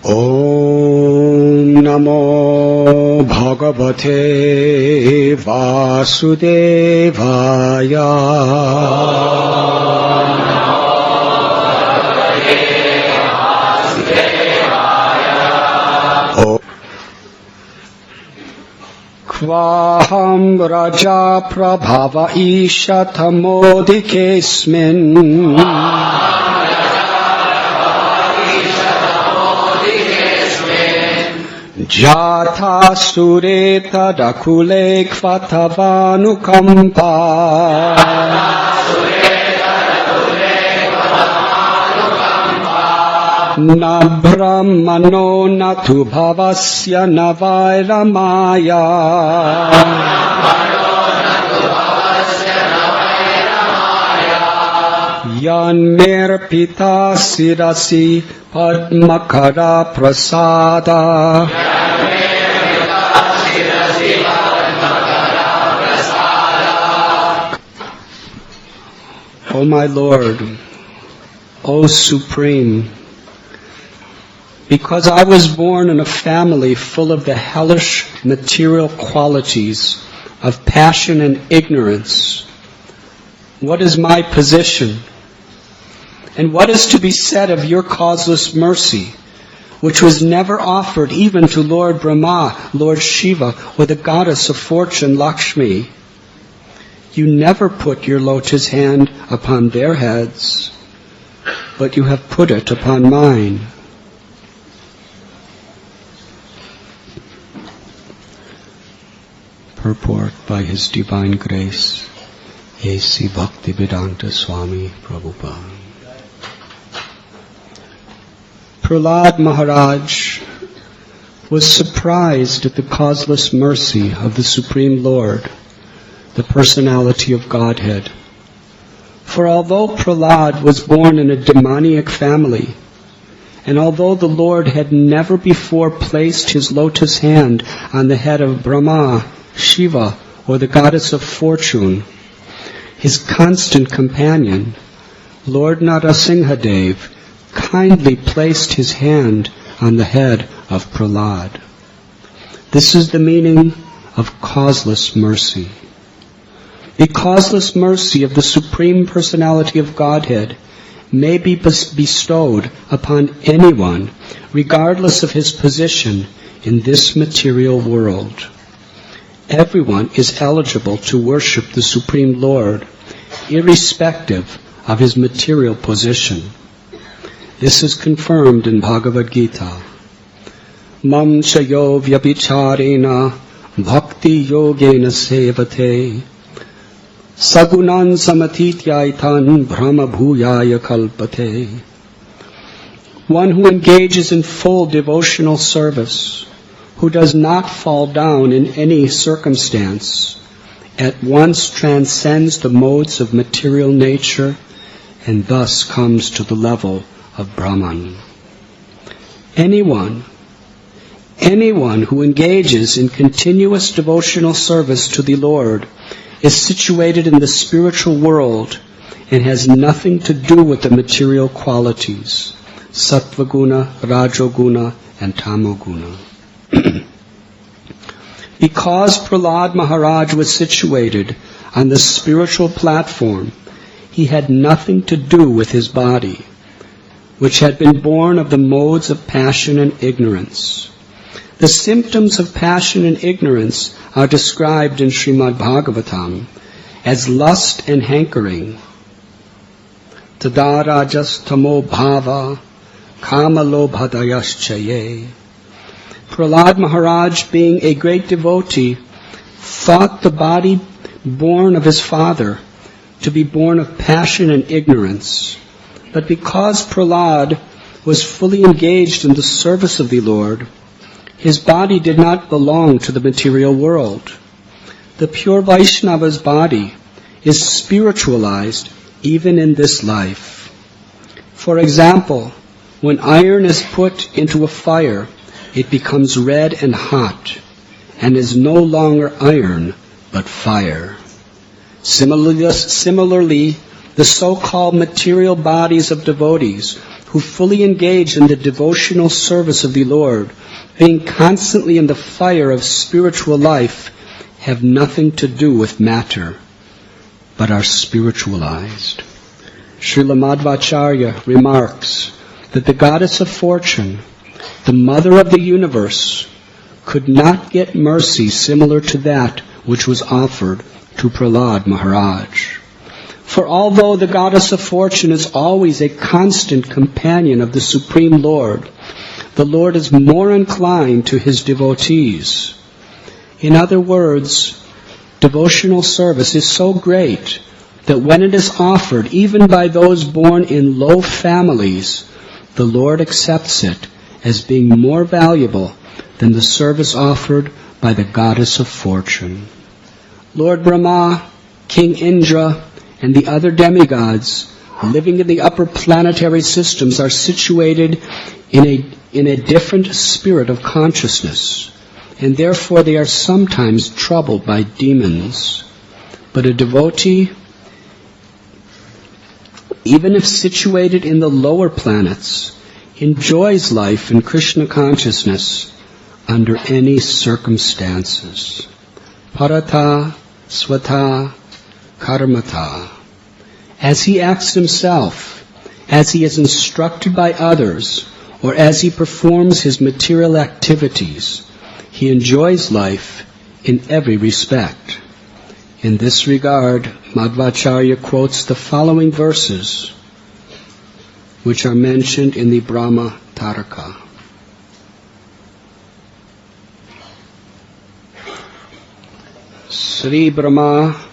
Om Namo Bhagavate Vasudevaya. Kvaham Raja Prabhava Ishatamodikesmin Jata Sureta Dakule Kvatavanukampa Na brahmano natu bhavasya navairamaya Yan mer pita sirasi padmakara prasada O my Lord, O Supreme, because I was born in a family full of the hellish material qualities of passion and ignorance, what is my position? And what is to be said of your causeless mercy, which was never offered even to Lord Brahma, Lord Shiva, or the goddess of fortune Lakshmi? You never put your lotus hand upon their heads, but you have put it upon mine. Purport by His Divine Grace, A.C. Bhaktivedanta Swami Prabhupada. Prahlad Maharaj was surprised at the causeless mercy of the Supreme Lord, the personality of Godhead. For although Prahlad was born in a demoniac family, and although the Lord had never before placed His lotus hand on the head of Brahma, Shiva, or the goddess of fortune, his constant companion, Lord Narasimhadev, kindly placed his hand on the head of Prahlad. This is the meaning of causeless mercy. The causeless mercy of the Supreme Personality of Godhead may be bestowed upon anyone, regardless of his position in this material world. Everyone is eligible to worship the Supreme Lord, irrespective of his material position. This is confirmed in Bhagavad Gita. Mam chayo vyabhicharena bhakti yogena sevate sagunan samatityaitan brahma bhuyaya kalpate. One who engages in full devotional service, who does not fall down in any circumstance, at once transcends the modes of material nature and thus comes to the level of Brahman. Anyone who engages in continuous devotional service to the Lord is situated in the spiritual world and has nothing to do with the material qualities, Sattvaguna, Rajoguna, and Tamoguna. Because Prahlad Maharaj was situated on the spiritual platform, he had nothing to do with his body, which had been born of the modes of passion and ignorance. The symptoms of passion and ignorance are described in Srimad Bhagavatam as lust and hankering, tada rajas tamo bhava kama lobhadayaschaye. Prahlad Maharaj, being a great devotee, thought the body born of his father to be born of passion and ignorance. But because Prahlad was fully engaged in the service of the Lord, his body did not belong to the material world. The pure Vaishnava's body is spiritualized even in this life. For example, when iron is put into a fire, it becomes red and hot, and is no longer iron, but fire. Similarly, the so-called material bodies of devotees who fully engage in the devotional service of the Lord, being constantly in the fire of spiritual life, have nothing to do with matter, but are spiritualized. Srila Madhvacharya remarks that the goddess of fortune, the mother of the universe, could not get mercy similar to that which was offered to Prahlad Maharaj. For although the goddess of fortune is always a constant companion of the Supreme Lord, the Lord is more inclined to his devotees. In other words, devotional service is so great that when it is offered, even by those born in low families, the Lord accepts it as being more valuable than the service offered by the goddess of fortune. Lord Brahma, King Indra, and the other demigods living in the upper planetary systems are situated in a different spirit of consciousness, and therefore they are sometimes troubled by demons. But a devotee, even if situated in the lower planets, enjoys life in Krishna consciousness under any circumstances. Parata swata karmata. As he acts himself, as he is instructed by others, or as he performs his material activities, he enjoys life in every respect. In this regard, Madhvacharya quotes the following verses, which are mentioned in the Brahma Taraka. Sri Brahma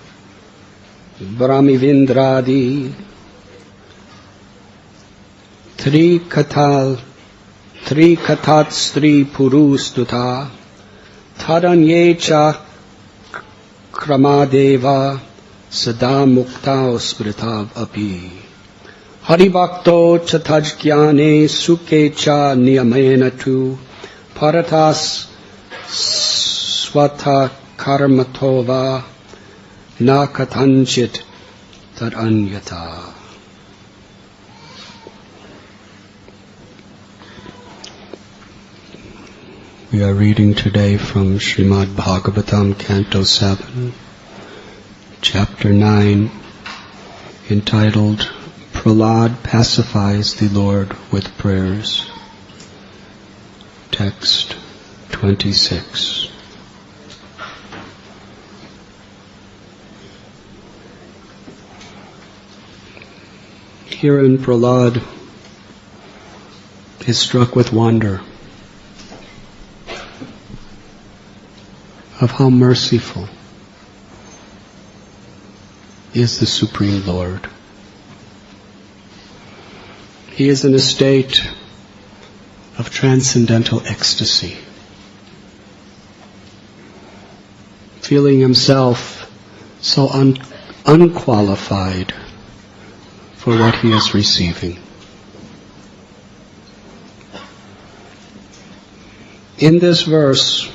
Brahmivindradi Tri Kathat Stri Purustuta Tadanyecha Kramadeva Sada Mukta Smritav Api Haribhakto Chatajkyane Suke Cha Niyamena Tu Paratas Swata Karmatova Na Katanchit Taranyata. We are reading today from Srimad Bhagavatam, Canto 7, Chapter 9, entitled Prahlad Pacifies the Lord with Prayers. Text 26. Herein Prahlad is struck with wonder of how merciful is the Supreme Lord. He is in a state of transcendental ecstasy, feeling himself so unqualified for what he is receiving. In this verse,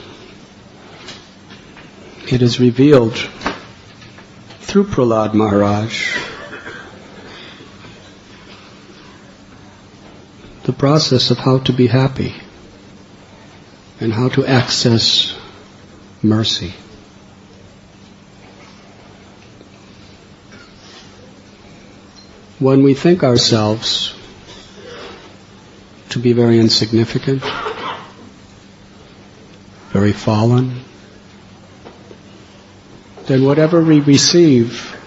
it is revealed through Prahlad Maharaj the process of how to be happy and how to access mercy. When we think ourselves to be very insignificant, very fallen, then whatever we receive,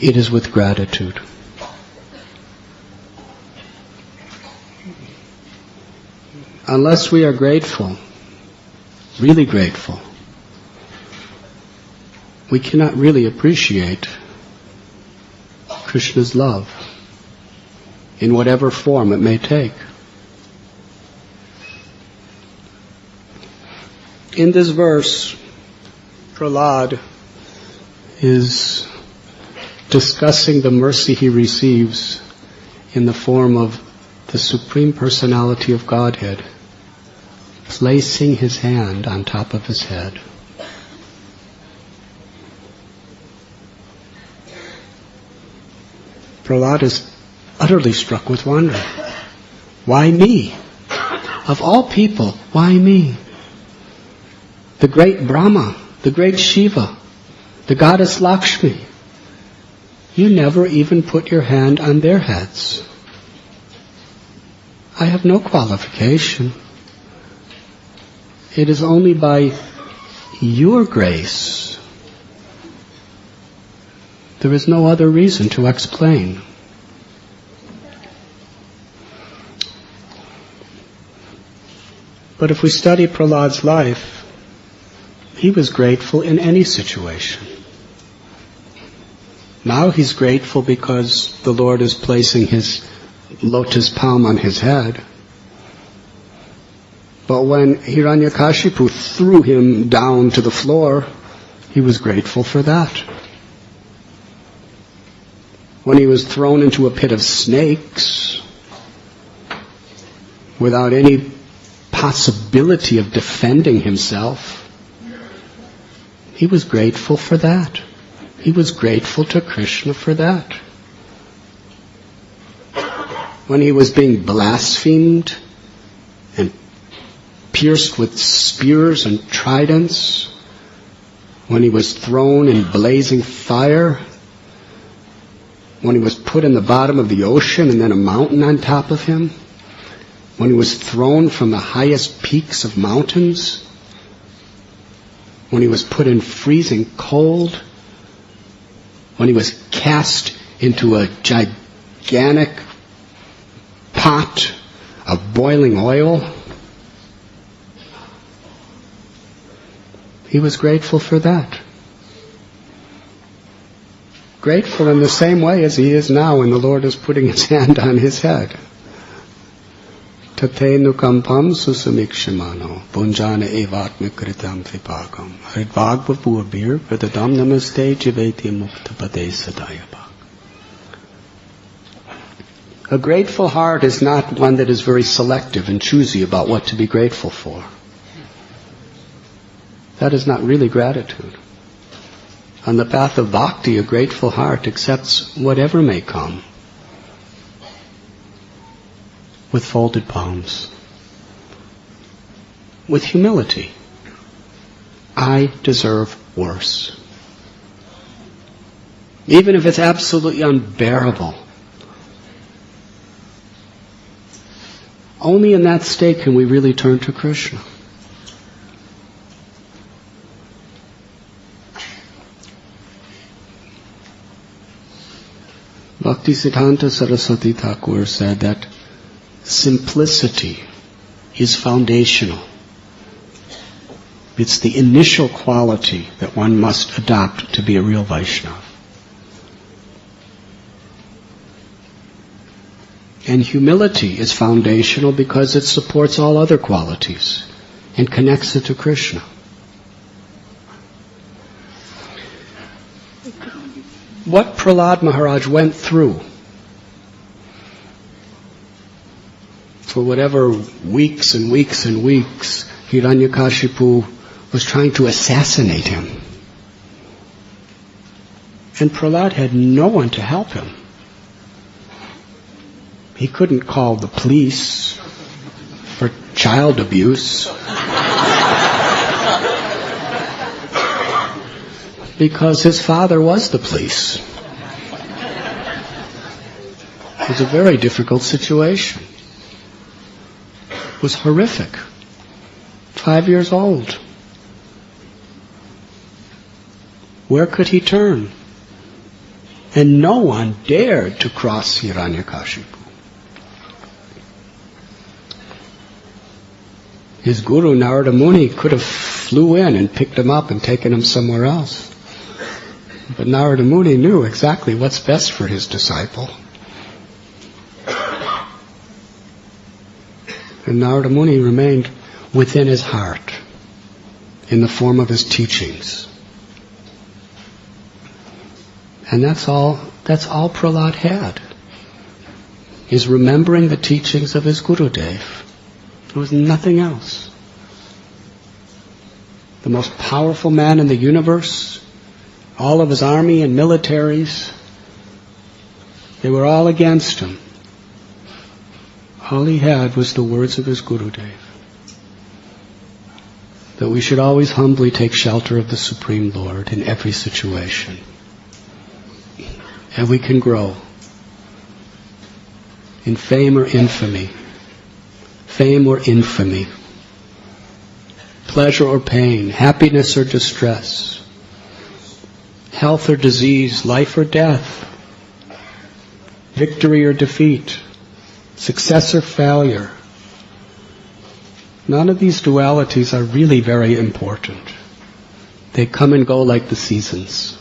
it is with gratitude. Unless we are grateful, really grateful, we cannot really appreciate Krishna's love in whatever form it may take. In this verse, Prahlad is discussing the mercy he receives in the form of the Supreme Personality of Godhead placing his hand on top of his head. Prahlad is utterly struck with wonder. Why me? Of all people, why me? The great Brahma, the great Shiva, the goddess Lakshmi. You never even put your hand on their heads. I have no qualification. It is only by your grace. There is no other reason to explain. But if we study Prahlad's life, he was grateful in any situation. Now he's grateful because the Lord is placing his lotus palm on his head. But when Hiranyakashipu threw him down to the floor, he was grateful for that. When he was thrown into a pit of snakes, without any possibility of defending himself, he was grateful for that. He was grateful to Krishna for that. When he was being blasphemed and pierced with spears and tridents, when he was thrown in blazing fire, when he was put in the bottom of the ocean and then a mountain on top of him, when he was thrown from the highest peaks of mountains, when he was put in freezing cold, when he was cast into a gigantic pot of boiling oil, he was grateful for that. Grateful in the same way as he is now when the Lord is putting his hand on his head. Tatenu kampam susamikshimano punjana evatmikritam vipagam hridvagva purvir pradadam namaste jiveti muktapade sadayabhag. A grateful heart is not one that is very selective and choosy about what to be grateful for. That is not really gratitude. On the path of bhakti, a grateful heart accepts whatever may come with folded palms, with humility. I deserve worse. Even if it's absolutely unbearable. Only in that state can we really turn to Krishna. Bhaktisiddhanta Saraswati Thakur said that simplicity is foundational. It's the initial quality that one must adopt to be a real Vaishnava. And humility is foundational because it supports all other qualities and connects it to Krishna. What Prahlad Maharaj went through for whatever weeks and weeks and weeks, Hiranyakashipu was trying to assassinate him. And Prahlad had no one to help him. He couldn't call the police for child abuse because his father was the police. It was a very difficult situation. It was horrific. 5 years old. Where could he turn? And no one dared to cross Hiranyakashipu. His guru Narada Muni could have flew in and picked him up and taken him somewhere else. But Narada Muni knew exactly what's best for his disciple. And Narada Muni remained within his heart in the form of his teachings. And that's all Prahlad had, is remembering the teachings of his Gurudev. There was nothing else. The most powerful man in the universe, all of his army and militaries, they were all against him. All he had was the words of his Gurudev. That we should always humbly take shelter of the Supreme Lord in every situation. And we can grow in fame or infamy. Fame or infamy. Pleasure or pain. Happiness or distress. Health or disease. Life or death. Victory or defeat. Success or failure. None of these dualities are really very important. They come and go like the seasons.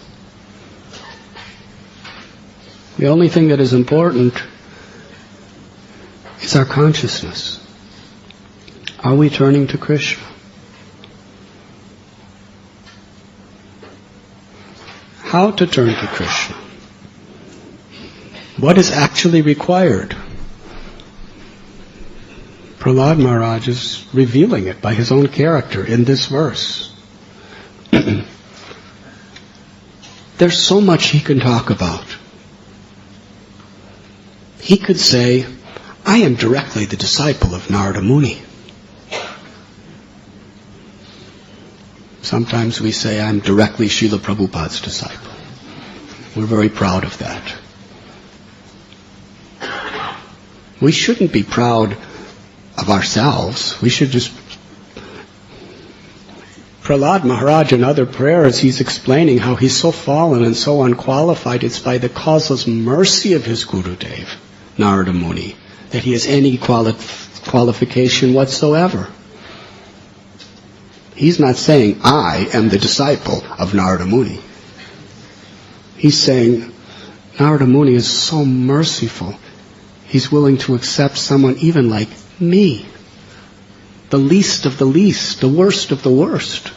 The only thing that is important is our consciousness. Are we turning to Krishna? How to turn to Krishna? What is actually required? Prahlad Maharaj is revealing it by his own character in this verse. There's so much he can talk about. He could say, I am directly the disciple of Narada Muni. Sometimes we say, I'm directly Srila Prabhupada's disciple. We're very proud of that. We shouldn't be proud of ourselves. We should just... Prahlad Maharaj in other prayers, he's explaining how he's so fallen and so unqualified. It's by the causeless mercy of his Gurudev, Narada Muni, that he has any qualification whatsoever. He's not saying, I am the disciple of Narada Muni. He's saying, Narada Muni is so merciful. He's willing to accept someone even like me, the least of the least, the worst of the worst.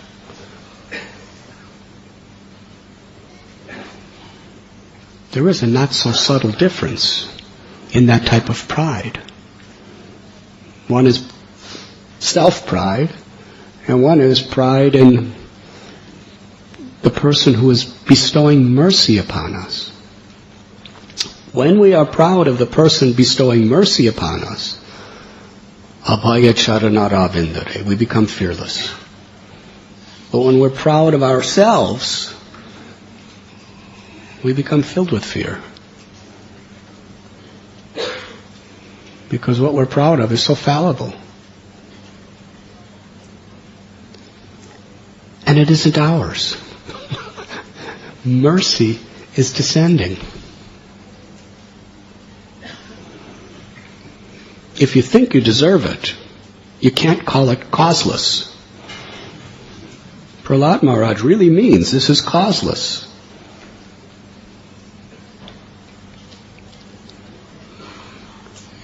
There is a not so subtle difference in that type of pride. One is self-pride, and one is pride in the person who is bestowing mercy upon us. When we are proud of the person bestowing mercy upon us, abhaya charanara, we become fearless. But when we're proud of ourselves, we become filled with fear. Because what we're proud of is so fallible. And it isn't ours. Mercy is descending. If you think you deserve it, you can't call it causeless. Prahlad Maharaj really means this is causeless.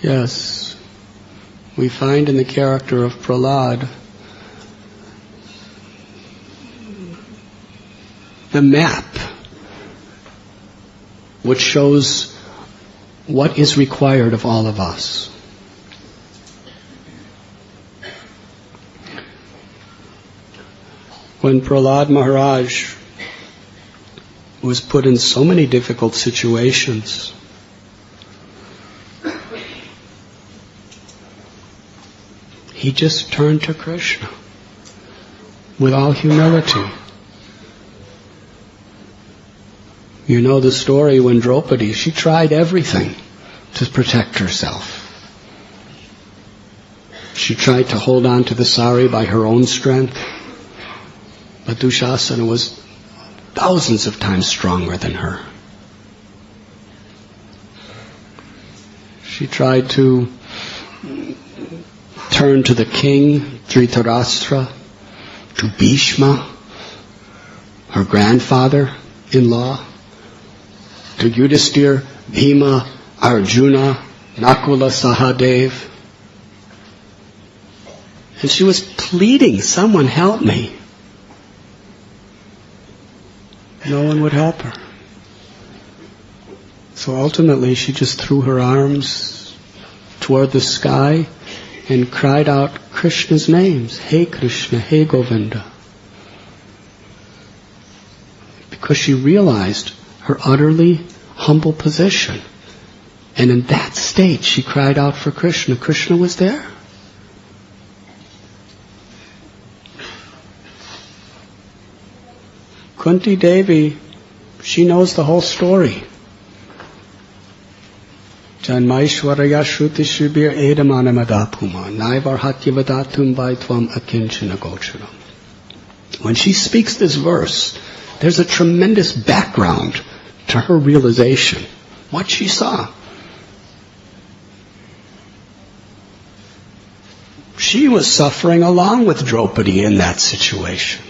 Yes, we find in the character of Prahlad the map which shows what is required of all of us. When Prahlad Maharaj was put in so many difficult situations, he just turned to Krishna with all humility. You know the story when Draupadi, she tried everything to protect herself. She tried to hold on to the sari by her own strength, but Dushasana was thousands of times stronger than her. She tried to turn to the king, Dhritarashtra, to Bhishma, her grandfather-in-law, to Yudhisthira, Bhima, Arjuna, Nakula, Sahadev. And she was pleading, someone help me. No one would help her. So ultimately she just threw her arms toward the sky and cried out Krishna's names. Hey Krishna, Hey Govinda. Because she realized her utterly humble position And in that state, she cried out for Krishna. Krishna was there. Kunti Devi, she knows the whole story. Janmaishwaraya Shruti Shubir Edamanamadapuma Naivarhatyavadatum Vaitvam Akinchana Gocharam. When she speaks this verse, there's a tremendous background to her realization, what she saw. She was suffering along with Draupadi in that situation.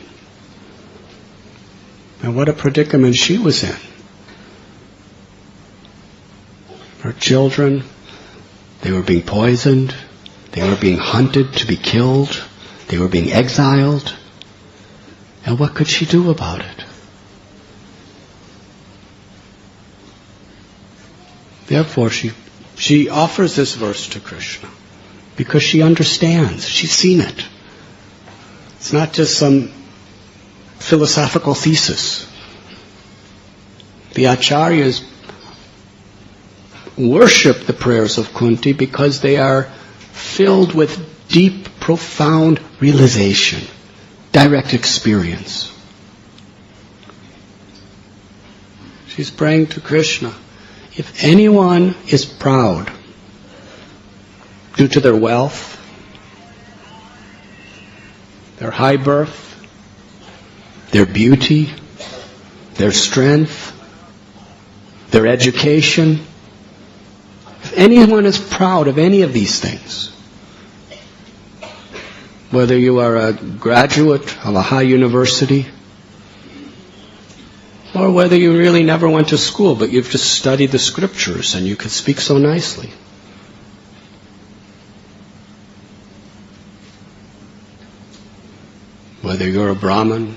And what a predicament she was in. Her children, they were being poisoned, they were being hunted to be killed, they were being exiled. And what could she do about it? Therefore, she offers this verse to Krishna because she understands. She's seen it. It's not just some philosophical thesis. The acharyas worship the prayers of Kunti because they are filled with deep, profound realization, direct experience. She's praying to Krishna. If anyone is proud due to their wealth, their high birth, their beauty, their strength, their education, if anyone is proud of any of these things, whether you are a graduate of a high university, or whether you really never went to school, but you've just studied the scriptures and you can speak so nicely. Whether you're a Brahmin,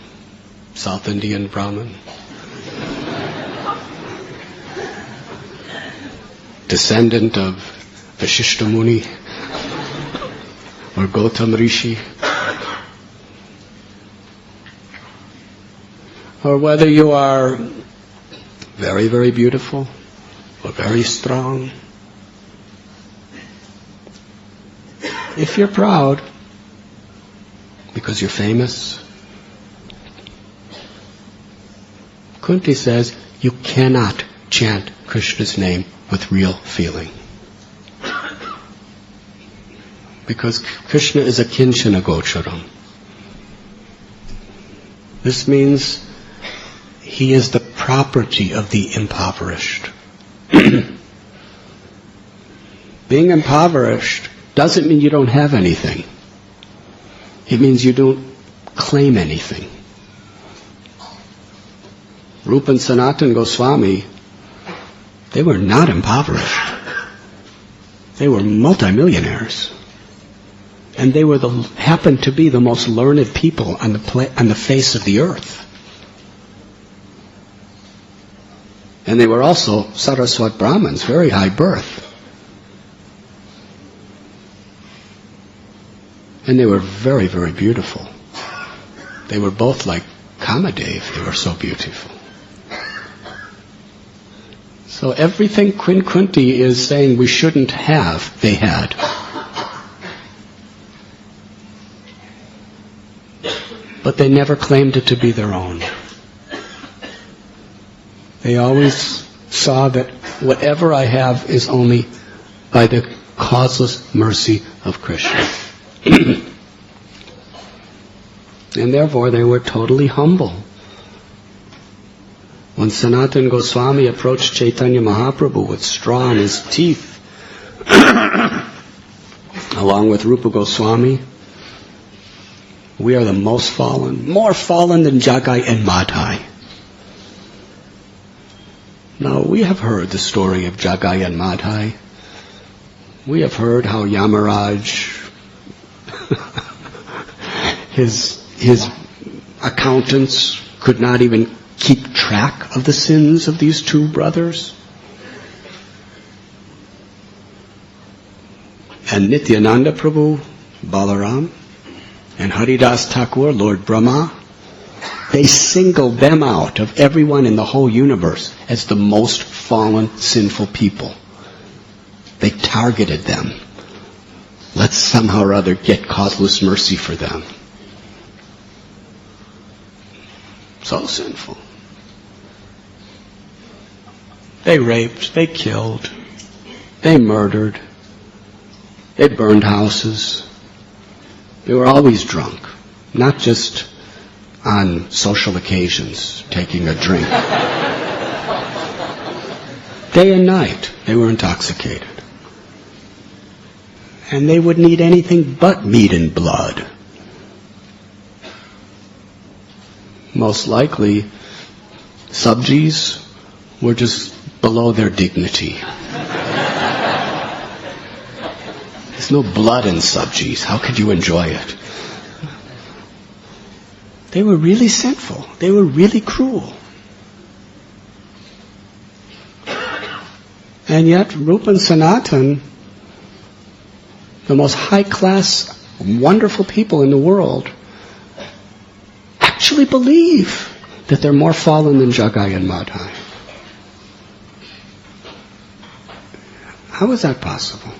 South Indian Brahmin, descendant of Vashishta Muni, or Gautam Rishi, or whether you are very, very beautiful or very strong. If you're proud because you're famous, Kunti says you cannot chant Krishna's name with real feeling. Because Krishna is a kinchana gocharam. This means he is the property of the impoverished. Being impoverished doesn't mean you don't have anything. It means you don't claim anything. Rupa and Sanatana Goswami, they were not impoverished. They were multimillionaires. And they happened to be the most learned people on the face of the earth. And they were also Saraswat Brahmins, very high birth. And they were very, very beautiful. They were both like Kamadev, they were so beautiful. So everything Queen Kunti is saying we shouldn't have, they had. But they never claimed it to be their own. They always saw that whatever I have is only by the causeless mercy of Krishna. And therefore they were totally humble. When Sanatana Goswami approached Chaitanya Mahaprabhu with straw in his teeth, along with Rupa Goswami, we are the most fallen, more fallen than Jagai and Madhai. Now, we have heard the story of Jagai and Madhai. We have heard how Yamaraj, his accountants could not even keep track of the sins of these two brothers. And Nityananda Prabhu, Balaram, and Haridas Thakur, Lord Brahma, they singled them out of everyone in the whole universe as the most fallen, sinful people. They targeted them. Let's somehow or other get causeless mercy for them. So sinful. They raped, they killed, they murdered, they burned houses. They were always drunk, not just on social occasions, taking a drink. Day and night, they were intoxicated. And they wouldn't eat anything but meat and blood. Most likely, sabjis were just below their dignity. There's no blood in sabjis. How could you enjoy it? They were really sinful. They were really cruel. And yet, Rupa and Sanatan, the most high-class, wonderful people in the world, actually believe that they're more fallen than Jagai and Madhai. How is that possible?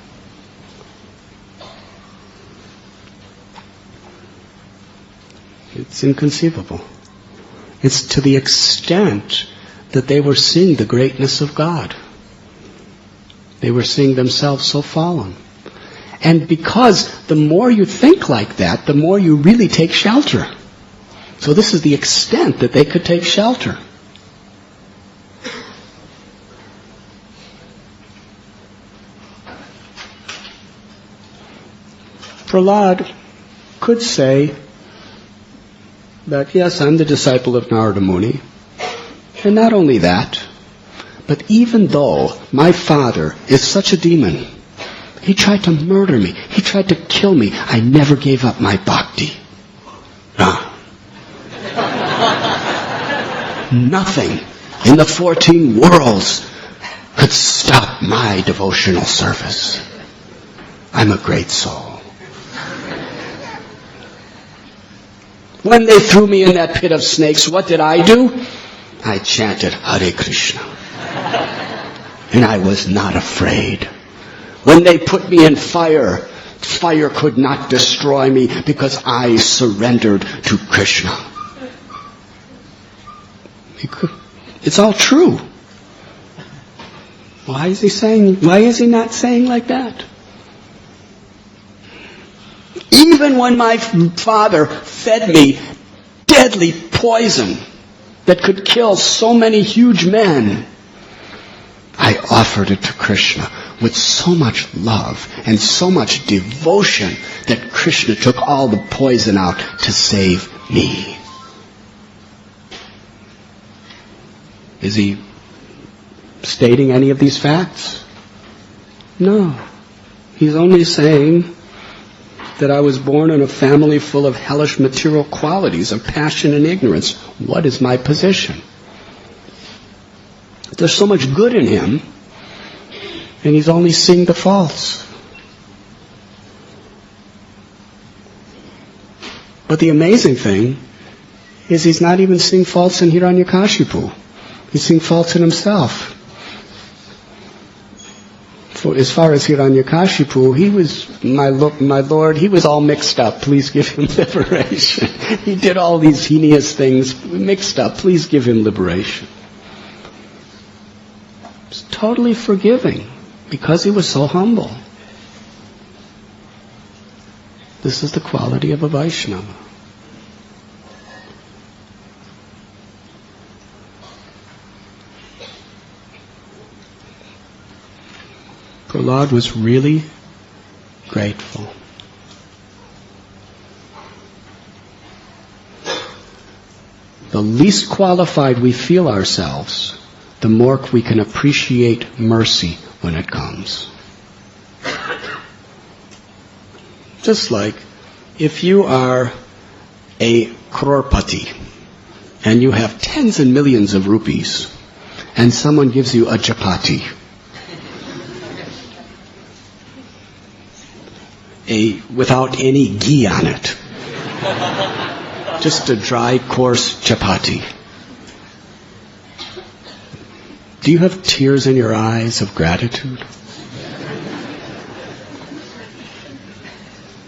It's inconceivable. It's to the extent that they were seeing the greatness of God. They were seeing themselves so fallen. And because the more you think like that, the more you really take shelter. So this is the extent that they could take shelter. Prahlad could say that, yes, I'm the disciple of Narada Muni. And not only that, but even though my father is such a demon, he tried to murder me, he tried to kill me, I never gave up my bhakti. Nothing in the 14 worlds could stop my devotional service. I'm a great soul. When they threw me in that pit of snakes, what did I do? I chanted Hare Krishna. And I was not afraid. When they put me in fire, fire could not destroy me because I surrendered to Krishna. It's all true. Why is he not saying like that? Even when my father fed me deadly poison that could kill so many huge men, I offered it to Krishna with so much love and so much devotion that Krishna took all the poison out to save me. Is he stating any of these facts? No. He's only saying that I was born in a family full of hellish material qualities of passion and ignorance. What is my position? There's so much good in him, and he's only seeing the faults. But the amazing thing is he's not even seeing faults in Hiranyakashipu. He's seeing faults in himself. For as far as Hiranyakashipu, he was, my Lord, he was all mixed up. Please give him liberation. He did all these heinous things mixed up. Please give him liberation. He's totally forgiving because he was so humble. This is the quality of a Vaishnava. Prahlad was really grateful. The least qualified we feel ourselves, the more we can appreciate mercy when it comes. Just like if you are a crorepati and you have tens and millions of rupees and someone gives you a chapati, without any ghee on it. Just a dry, coarse chapati. Do you have tears in your eyes of gratitude?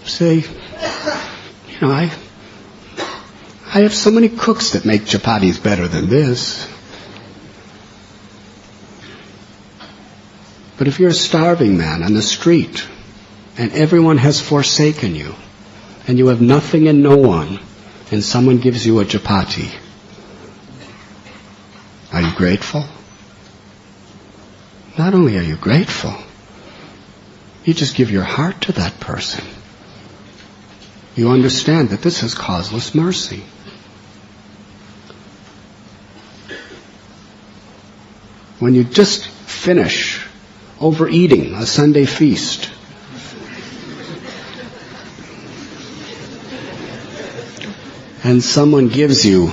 say, I have so many cooks that make chapatis better than this. But if you're a starving man on the street, and everyone has forsaken you, and you have nothing and no one, and someone gives you a chapati, are you grateful? Not only are you grateful, you just give your heart to that person. You understand that this is causeless mercy. When you just finish overeating a Sunday feast, and someone gives you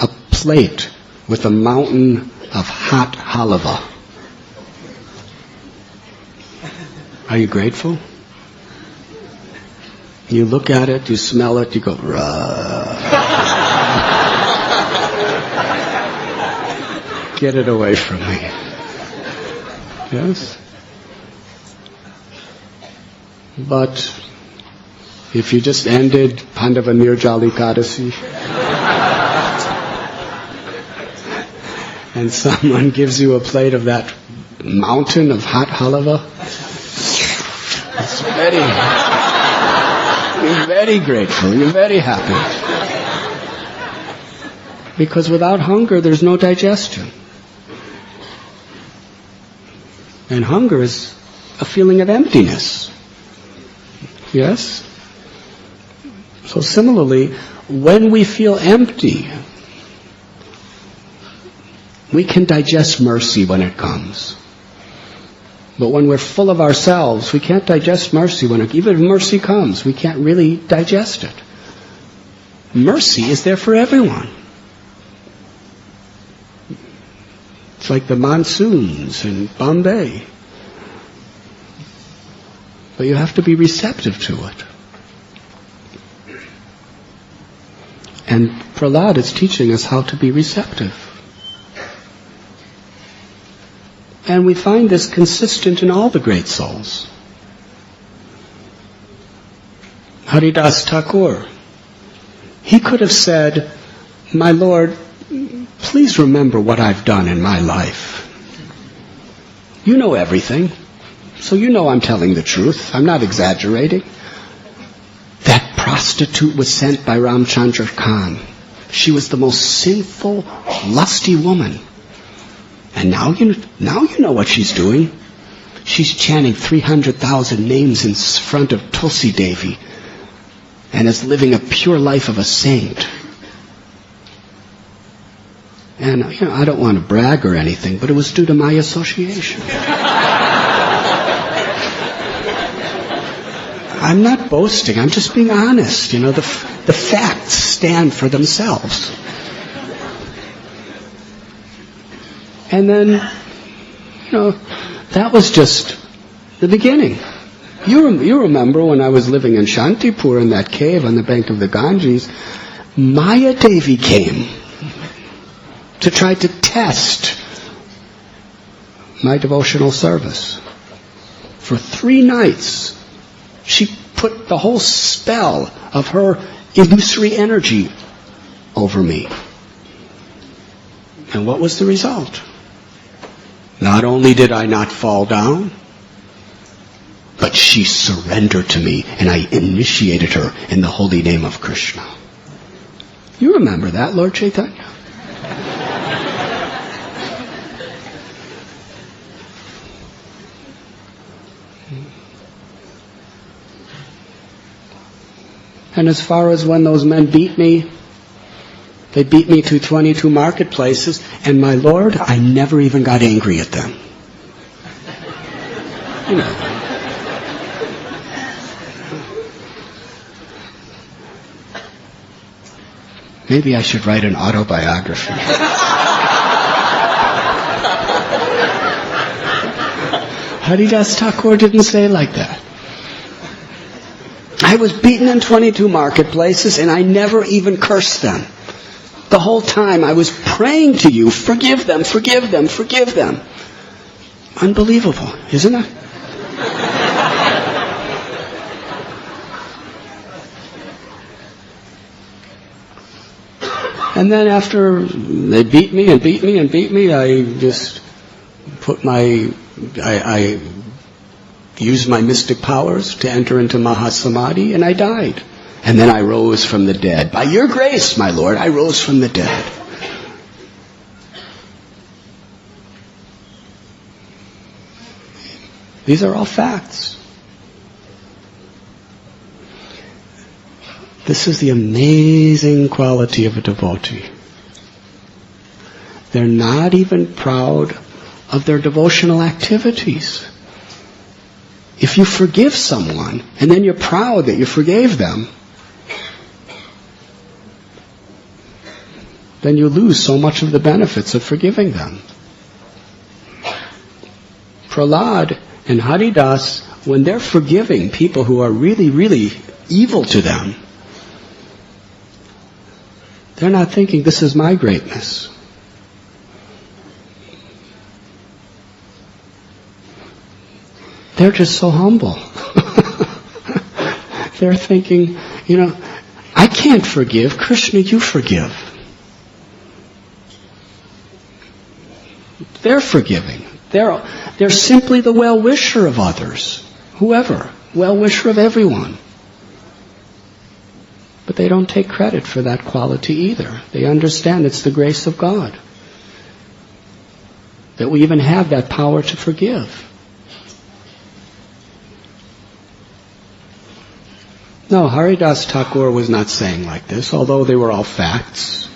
a plate with a mountain of hot halava, are you grateful? You look at it, you smell it, you go, get it away from me. Yes? But if you just ended Pandava Nirjali Kadasi and someone gives you a plate of that mountain of hot halava, you're very grateful, you're very happy. Because without hunger, there's no digestion. And hunger is a feeling of emptiness. Yes? So similarly, when we feel empty, we can digest mercy when it comes. But when we're full of ourselves, we can't digest mercy even if mercy comes, we can't really digest it. Mercy is there for everyone. It's like the monsoons in Bombay. But you have to be receptive to it. And Prahlad is teaching us how to be receptive. And we find this consistent in all the great souls. Haridas Thakur, he could have said, "My Lord, please remember what I've done in my life. You know everything, so you know I'm telling the truth. I'm not exaggerating. That prostitute was sent by Ramchandra Khan. She was the most sinful, lusty woman. And now you know what she's doing. She's chanting 300,000 names in front of Tulsi Devi and is living a pure life of a saint." And I don't want to brag or anything, but it was due to my association. I'm not boasting, I'm just being honest. The facts stand for themselves. And then, that was just the beginning. You remember when I was living in Shantipur in that cave on the bank of the Ganges, Maya Devi came to try to test my devotional service. For 3 nights, she put the whole spell of her illusory energy over me. And what was the result? Not only did I not fall down, but she surrendered to me, and I initiated her in the holy name of Krishna. You remember that, Lord Chaitanya? And as far as when those men beat me, they beat me to 22 marketplaces, and my Lord, I never even got angry at them. Maybe I should write an autobiography. Haridas Thakur didn't say it like that. I was beaten in 22 marketplaces, and I never even cursed them. The whole time I was praying to you, forgive them, forgive them, forgive them. Unbelievable, isn't it? And then after they beat me, I just I used my mystic powers to enter into Mahasamadhi, and I died. And then I rose from the dead. By your grace, my Lord, I rose from the dead. These are all facts. This is the amazing quality of a devotee. They're not even proud of their devotional activities. If you forgive someone, and then you're proud that you forgave them, then you lose so much of the benefits of forgiving them. Prahlad and Haridas, when they're forgiving people who are really, really evil to them, they're not thinking, this is my greatness. They're just so humble. They're thinking, I can't forgive. Krishna, you forgive. They're forgiving. They're simply the well-wisher of others. Whoever. Well-wisher of everyone. But they don't take credit for that quality either. They understand it's the grace of God. That we even have that power to forgive. No, Haridas Thakur was not saying like this, although they were all facts.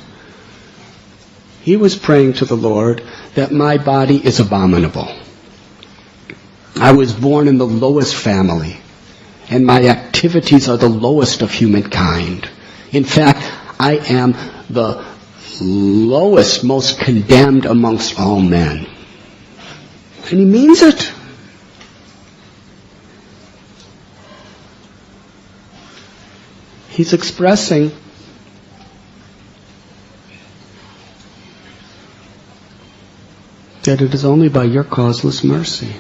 He was praying to the Lord that my body is abominable. I was born in the lowest family, and my activities are the lowest of humankind. In fact, I am the lowest, most condemned amongst all men. And he means it. He's expressing that it is only by your causeless mercy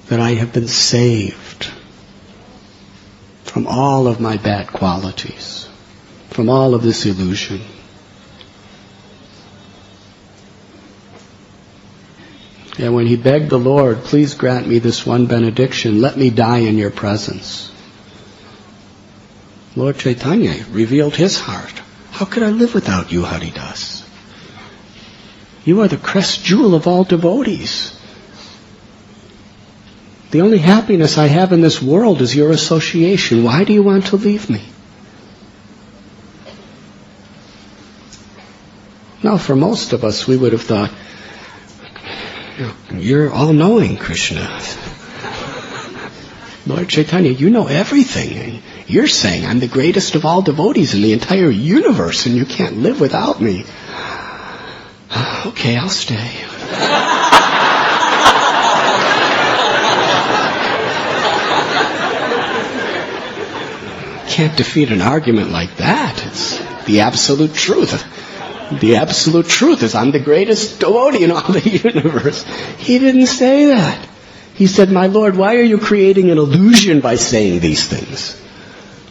that I have been saved from all of my bad qualities, from all of this illusion. And when he begged the Lord, please grant me this one benediction, let me die in your presence, Lord Chaitanya revealed his heart. How could I live without you, Haridas? You are the crest jewel of all devotees. The only happiness I have in this world is your association. Why do you want to leave me? Now, for most of us, we would have thought, you're all-knowing, Krishna. Lord Chaitanya, you know everything. You're saying I'm the greatest of all devotees in the entire universe, and you can't live without me. Okay, I'll stay. Can't defeat an argument like that. It's the absolute truth. The absolute truth is I'm the greatest devotee in all the universe. He didn't say that. He said, my Lord, why are you creating an illusion by saying these things?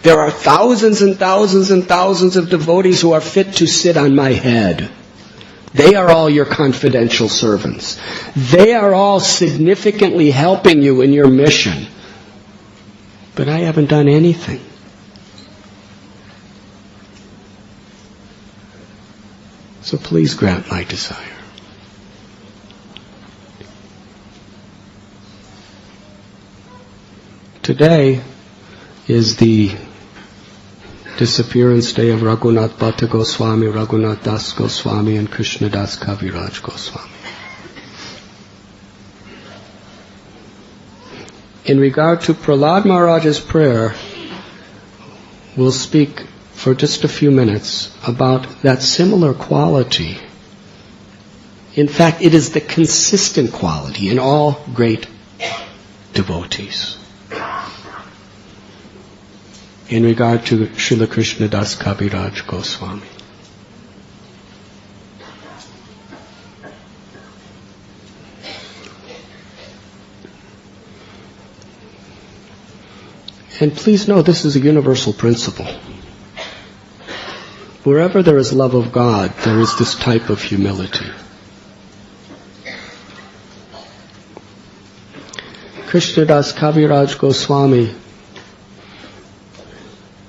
There are thousands and thousands and thousands of devotees who are fit to sit on my head. They are all your confidential servants. They are all significantly helping you in your mission. But I haven't done anything. So please grant my desire. Today is the disappearance day of Raghunath Bhatta Goswami, Raghunath Das Goswami, and Krishna Das Kaviraj Goswami. In regard to Prahlad Maharaj's prayer, we'll speak for just a few minutes about that similar quality. In fact, it is the consistent quality in all great devotees. In regard to Srila Krishna Das Kaviraj Goswami. And please know this is a universal principle. Wherever there is love of God, there is this type of humility. Krishnadas Kaviraj Goswami,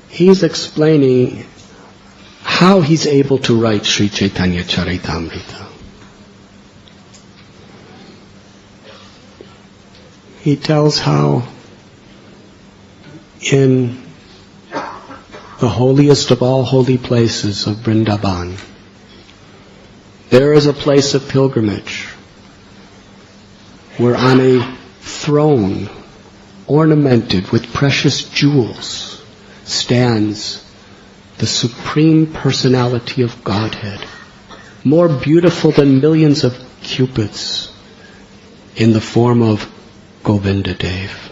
he's explaining how he's able to write Sri Chaitanya Charitamrita. He tells how in the holiest of all holy places of Vrindavan, there is a place of pilgrimage where on a throne ornamented with precious jewels stands the Supreme Personality of Godhead, more beautiful than millions of cupids, in the form of Govinda Dev.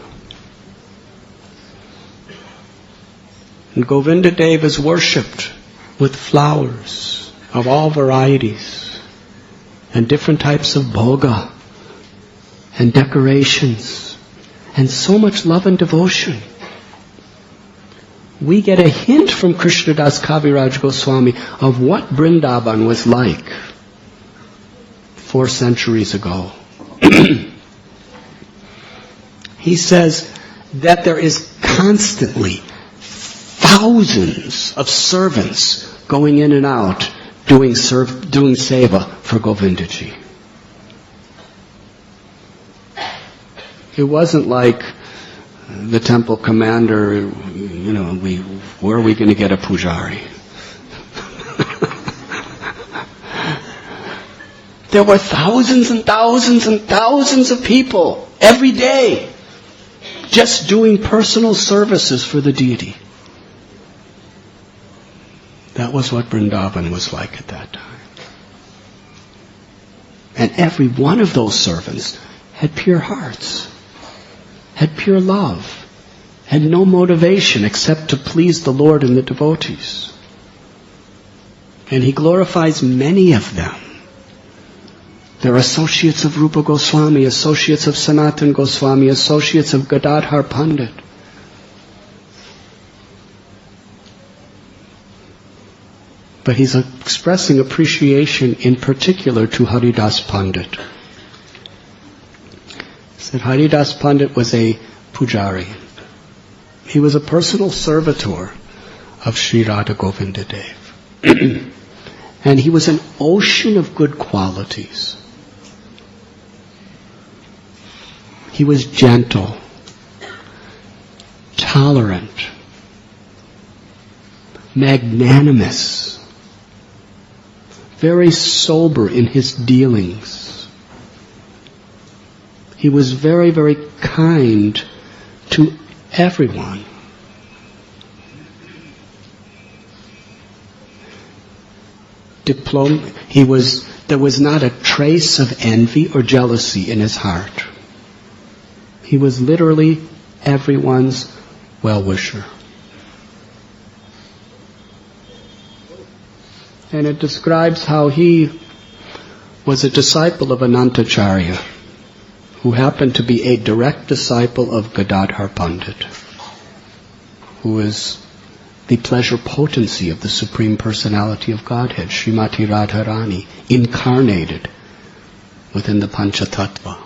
And Govinda Dev is worshipped with flowers of all varieties and different types of bhoga and decorations and so much love and devotion. We get a hint from Krishnadas Kaviraj Goswami of what Vrindavan was like 4 centuries ago. He says that there is constantly thousands of servants going in and out doing seva for Govindaji. It wasn't like the temple commander, where are we going to get a pujari? There were thousands and thousands and thousands of people every day just doing personal services for the deity. That was what Vrindavan was like at that time. And every one of those servants had pure hearts, had pure love, had no motivation except to please the Lord and the devotees. And he glorifies many of them. They're associates of Rupa Goswami, associates of Sanatan Goswami, associates of Gadadhar Pandit. But he's expressing appreciation in particular to Haridas Pandit. He said Haridas Pandit was a pujari. He was a personal servitor of Sri Radha Govinda Dev. And he was an ocean of good qualities. He was gentle, tolerant, magnanimous, very sober in his dealings. He was very, very kind to everyone. There was not a trace of envy or jealousy in his heart. He was literally everyone's well-wisher. And it describes how he was a disciple of Anantacharya, who happened to be a direct disciple of Gadadhar Pandit, who is the pleasure potency of the Supreme Personality of Godhead, Srimati Radharani, incarnated within the Panchatattva.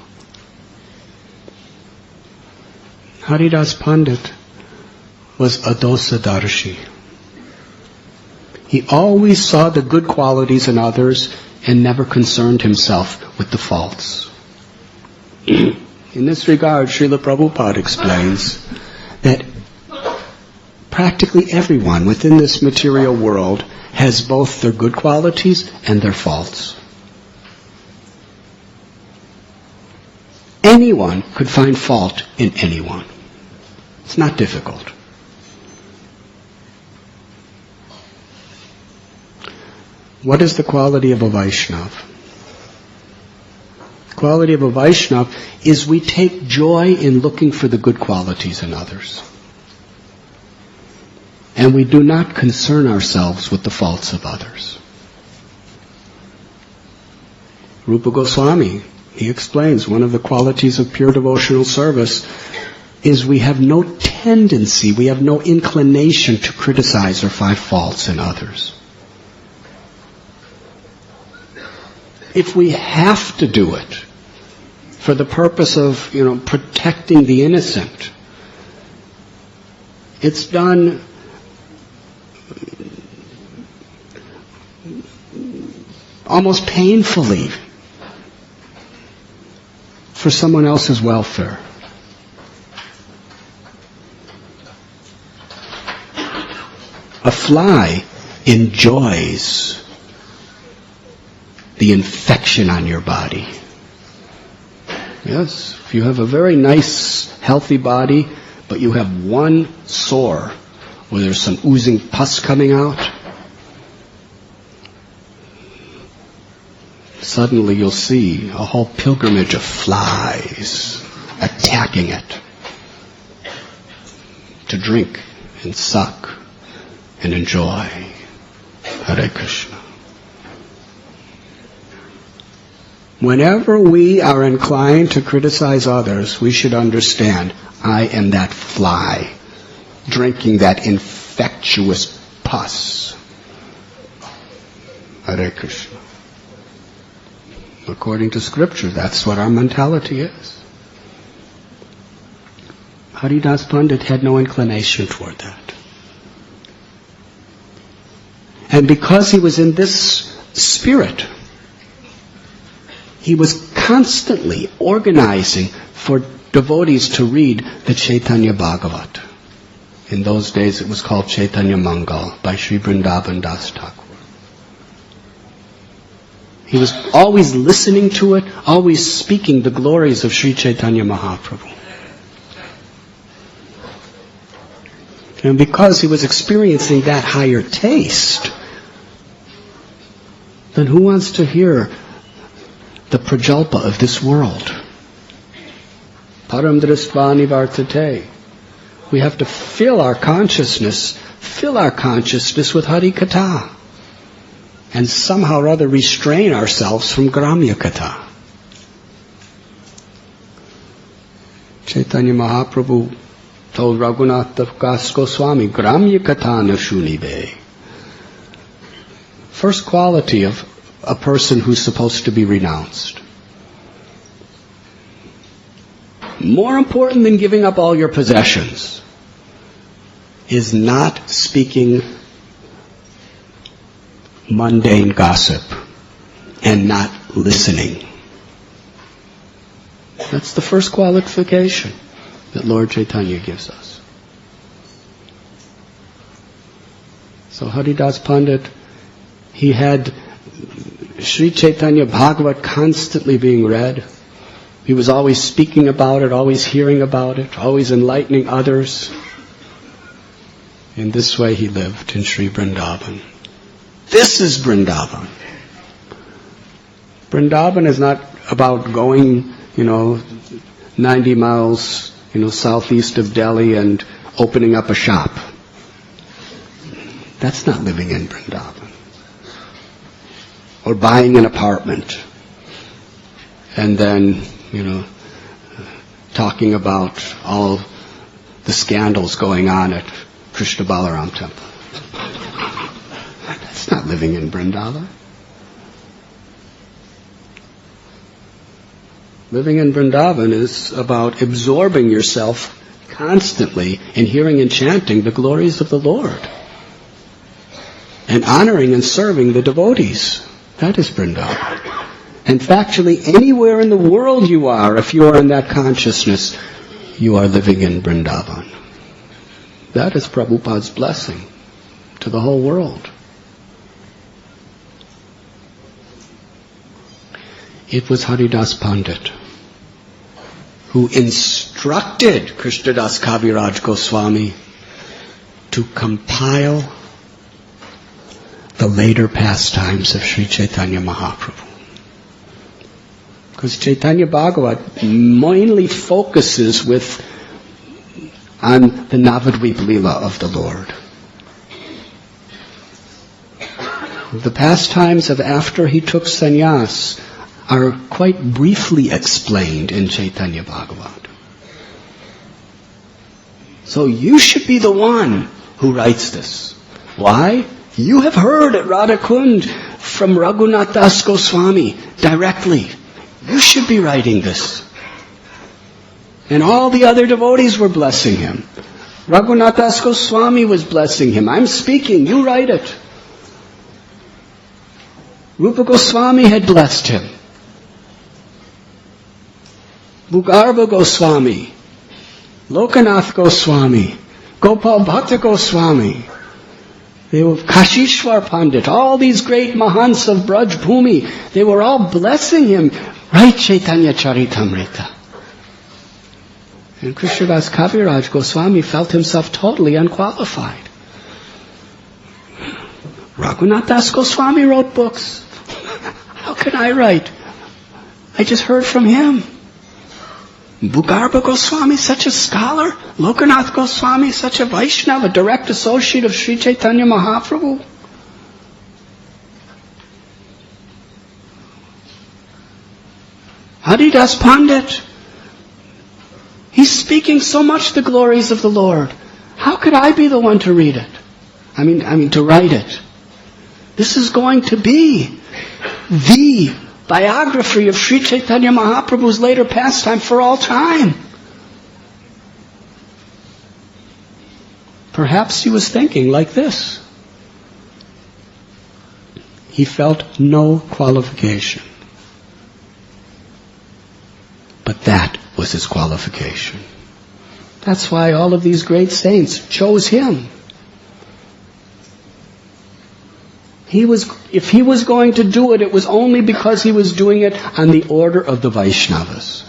Haridas Pandit was a dosadarshi. He always saw the good qualities in others and never concerned himself with the faults. In this regard, Srila Prabhupada explains that practically everyone within this material world has both their good qualities and their faults. Anyone could find fault in anyone. It's not difficult. What is the quality of a Vaishnava? The quality of a Vaishnava is we take joy in looking for the good qualities in others. And we do not concern ourselves with the faults of others. Rupa Goswami, he explains, one of the qualities of pure devotional service is we have no tendency, we have no inclination to criticize or find faults in others. if we have to do it for the purpose of, protecting the innocent, it's done almost painfully for someone else's welfare. A fly enjoys the infection on your body. Yes, if you have a very nice, healthy body, but you have one sore where there's some oozing pus coming out, suddenly you'll see a whole pilgrimage of flies attacking it to drink and suck and enjoy. Hare Krishna. Whenever we are inclined to criticize others, we should understand, I am that fly, drinking that infectious pus. Hare Krishna. According to Scripture, that's what our mentality is. Haridas Pandit had no inclination toward that. And because he was in this spirit, he was constantly organizing for devotees to read the Chaitanya Bhagavat. In those days it was called Chaitanya Mangal by Sri Vrindavan Das Thakur. He was always listening to it, always speaking the glories of Sri Chaitanya Mahaprabhu. And because he was experiencing that higher taste, then who wants to hear the prajalpa of this world? Param dristvani vartate. We have to fill our consciousness with Hari Katha. And somehow or other restrain ourselves from Gramya Katha. Chaitanya Mahaprabhu told Raghunath Das Goswami, Gramya Katha na shunibe. First quality of a person who's supposed to be renounced. More important than giving up all your possessions is not speaking mundane gossip and not listening. That's the first qualification that Lord Chaitanya gives us. So Haridas Pandit, he had Sri Chaitanya Bhagavat constantly being read. He was always speaking about it, always hearing about it, always enlightening others. In this way he lived in Sri Vrindavan. This is Vrindavan. Vrindavan is not about going, 90 miles, southeast of Delhi and opening up a shop. That's not living in Vrindavan. Or buying an apartment and then, talking about all the scandals going on at Krishna Balaram Temple. That's not living in Vrindavan. Living in Vrindavan is about absorbing yourself constantly in hearing and chanting the glories of the Lord and honoring and serving the devotees. That is Vrindavan. And factually, anywhere in the world you are, if you are in that consciousness, you are living in Vrindavan. That is Prabhupada's blessing to the whole world. It was Haridas Pandit who instructed Krishnadas Kaviraj Goswami to compile the later pastimes of Sri Chaitanya Mahaprabhu. Because Chaitanya Bhagavat mainly focuses on the Navadvip Leela of the Lord. The pastimes of after he took sannyas are quite briefly explained in Chaitanya Bhagavat. So you should be the one who writes this. Why? You have heard at Radha Kund from Radhanath Das Goswami directly. You should be writing this. And all the other devotees were blessing him. Radhanath Das Goswami was blessing him. I'm speaking, you write it. Rupa Goswami had blessed him. Bhugarva Goswami, Lokanath Goswami, Gopal Bhatta Goswami, they were Kashishwar Pandit, all these great Mahants of Braj Bhumi, they were all blessing him. Write Chaitanya Charitamrita. And Krishnadas Kaviraj Goswami felt himself totally unqualified. Radhanath Das Goswami wrote books. How can I write? I just heard from him. Bhugarva Goswami, such a scholar. Lokanath Goswami, such a Vaishnava, a direct associate of Sri Chaitanya Mahaprabhu. Haridas Pandit, he's speaking so much the glories of the Lord. How could I be the one to read it? I mean to write it. This is going to be the biography of Sri Chaitanya Mahaprabhu's later pastime for all time. Perhaps he was thinking like this. He felt no qualification. But that was his qualification. That's why all of these great saints chose him. If he was going to do it, it was only because he was doing it on the order of the Vaishnavas.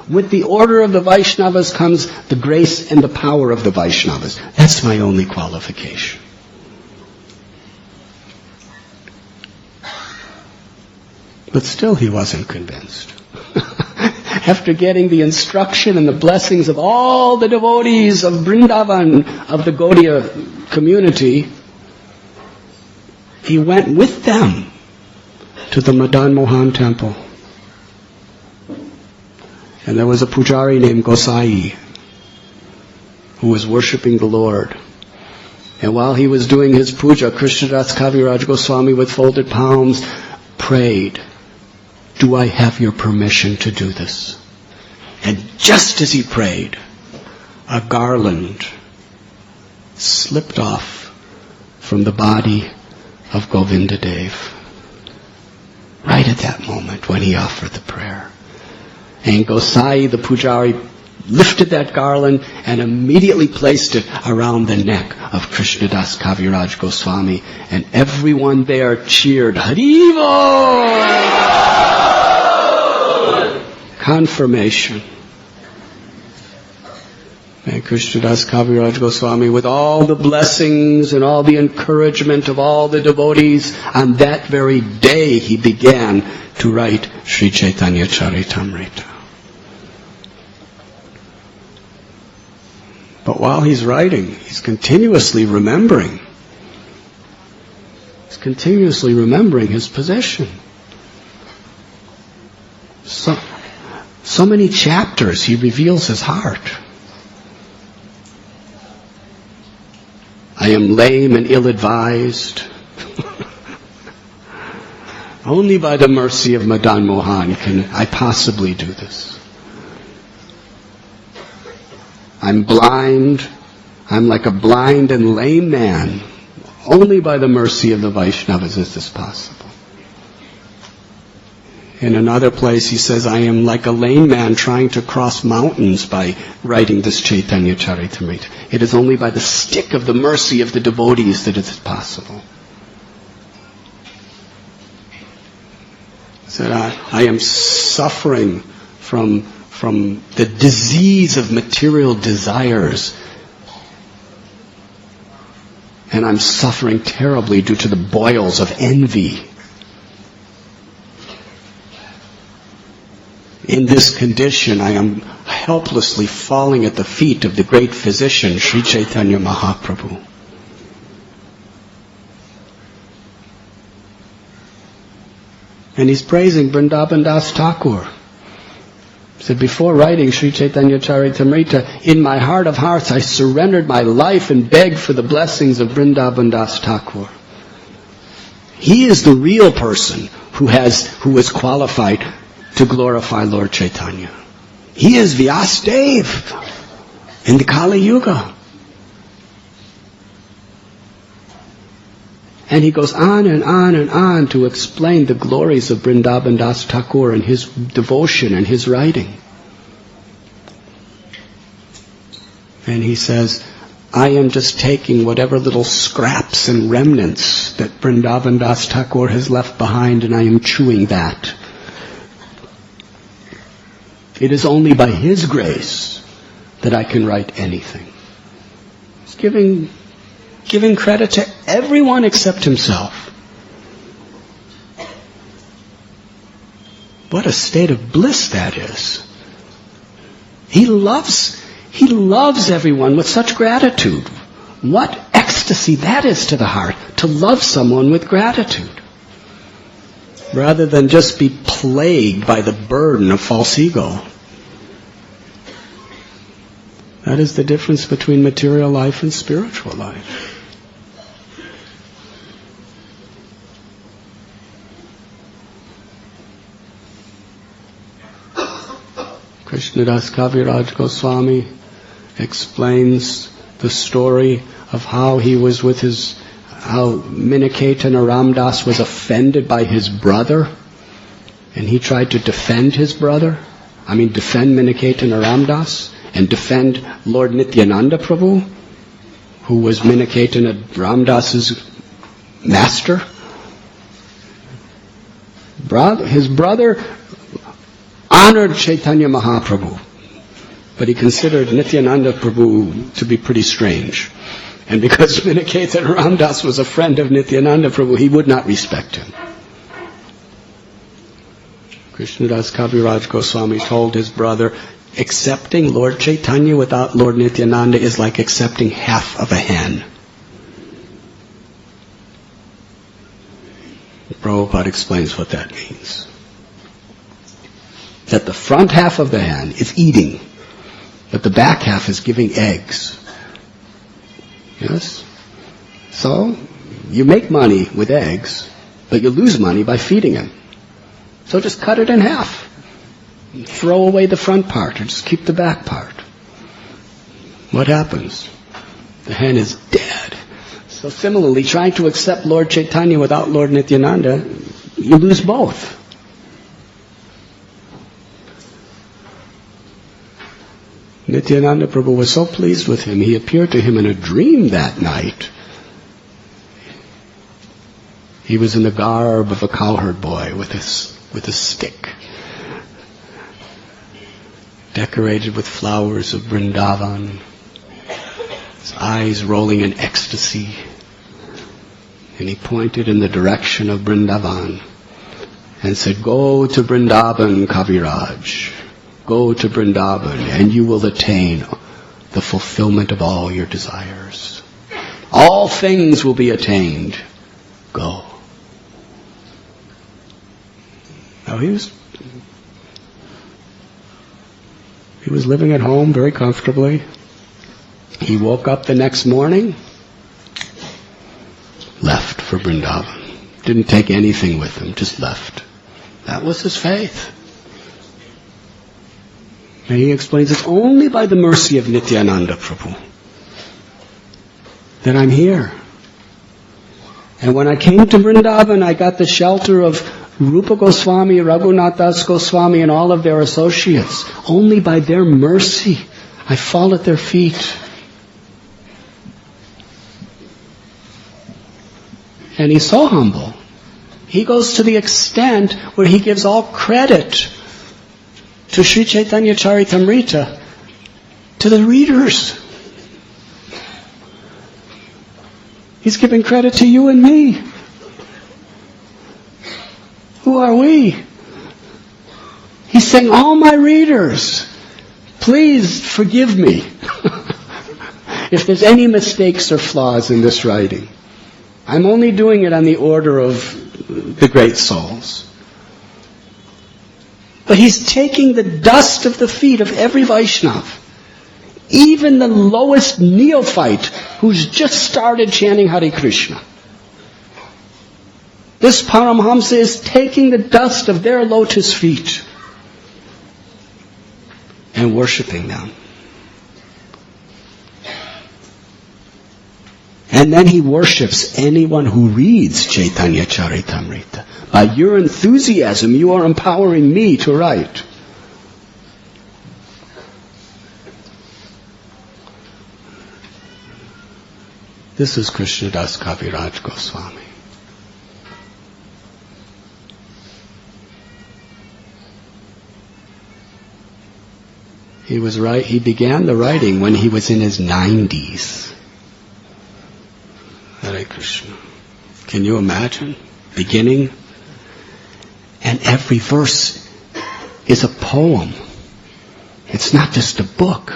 With the order of the Vaishnavas comes the grace and the power of the Vaishnavas. That's my only qualification. But still he wasn't convinced. After getting the instruction and the blessings of all the devotees of Vrindavan, of the Gaudiya community, he went with them to the Madan Mohan temple. And there was a pujari named Gosai who was worshipping the Lord. And while he was doing his puja, Krishnadas Kaviraj Goswami with folded palms prayed, "Do I have your permission to do this?" And just as he prayed, a garland slipped off from the body of Govinda Dev. Right at that moment when he offered the prayer. And Gosai, the pujari, lifted that garland and immediately placed it around the neck of Krishnadas Kaviraj Goswami. And everyone there cheered, Haribo! Confirmation. And Krishnadas Kaviraj Goswami, with all the blessings and all the encouragement of all the devotees, on that very day he began to write Sri Chaitanya Charitamrita. But while he's writing, he's continuously remembering. He's continuously remembering his position. So many chapters he reveals his heart. I am lame and ill-advised. Only by the mercy of Madan Mohan can I possibly do this. I'm blind. I'm like a blind and lame man. Only by the mercy of the Vaishnavas is this possible. In another place he says, I am like a lame man trying to cross mountains by writing this Chaitanya Charitamrita. It is only by the stick of the mercy of the devotees that it is possible. He said, I am suffering from the disease of material desires. And I'm suffering terribly due to the boils of envy. In this condition, I am helplessly falling at the feet of the great physician, Sri Chaitanya Mahaprabhu. And he's praising Vrindavan Das Thakur. He said, before writing Sri Chaitanya Charitamrita, in my heart of hearts, I surrendered my life and begged for the blessings of Vrindavan Das Thakur. He is the real person who is qualified to glorify Lord Chaitanya. He is Vyasadeva in the Kali Yuga. And he goes on and on and on to explain the glories of Vrindavan Das Thakur and his devotion and his writing. And he says, I am just taking whatever little scraps and remnants that Vrindavan Das Thakur has left behind, and I am chewing that. It is only by his grace that I can write anything. He's giving credit to everyone except himself. What a state of bliss that is. He loves everyone with such gratitude. What ecstasy that is to the heart, to love someone with gratitude, rather than just be plagued by the burden of false ego. That is the difference between material life and spiritual life. Krishnadas Kaviraj Goswami explains the story of how Miniketan Ramdas was offended by his brother, and he tried to defend his brother. Defend Miniketan Ramdas, and defend Lord Nityananda Prabhu, who was Miniketan Ramdas's master. His brother honored Chaitanya Mahaprabhu, but he considered Nityananda Prabhu to be pretty strange. And because Miniketan Ramdas was a friend of Nityananda Prabhu, he would not respect him. Krishnadas Kaviraj Goswami told his brother, accepting Lord Chaitanya without Lord Nityananda is like accepting half of a hen. Prabhupada explains what that means. That the front half of the hen is eating, but the back half is giving eggs. Yes? So, you make money with eggs, but you lose money by feeding them. So just cut it in half. Throw away the front part, or just keep the back part. What happens? The hen is dead. So similarly, trying to accept Lord Chaitanya without Lord Nityananda, you lose both. Nityananda Prabhu was so pleased with him, he appeared to him in a dream that night. He was in the garb of a cowherd boy with a stick, decorated with flowers of Vrindavan, his eyes rolling in ecstasy, and he pointed in the direction of Vrindavan and said, "Go to Vrindavan, Kaviraj. Go to Vrindavan, and you will attain the fulfillment of all your desires. All things will be attained. Go." Now he was living at home very comfortably. He woke up the next morning, left for Vrindavan. Didn't take anything with him, just left. That was his faith. And he explains it's only by the mercy of Nityananda Prabhu that I'm here. And when I came to Vrindavan, I got the shelter of Rupa Goswami, Raghunath Das Goswami, and all of their associates. Only by their mercy I fall at their feet. And he's so humble. He goes to the extent where he gives all credit to Sri Chaitanya Charitamrita to the readers. He's giving credit to you and me. Who are we? He's saying, all my readers, please forgive me if there's any mistakes or flaws in this writing. I'm only doing it on the order of the great souls. But he's taking the dust of the feet of every Vaishnava, even the lowest neophyte who's just started chanting Hare Krishna. This Paramhamsa is taking the dust of their lotus feet and worshiping them. And then he worships anyone who reads Chaitanya Charitamrita. By your enthusiasm, you are empowering me to write. This is Krishnadas Kaviraj Goswami. He began the writing when he was in his 90s. Hare Krishna. Can you imagine? Beginning. And every verse is a poem. It's not just a book.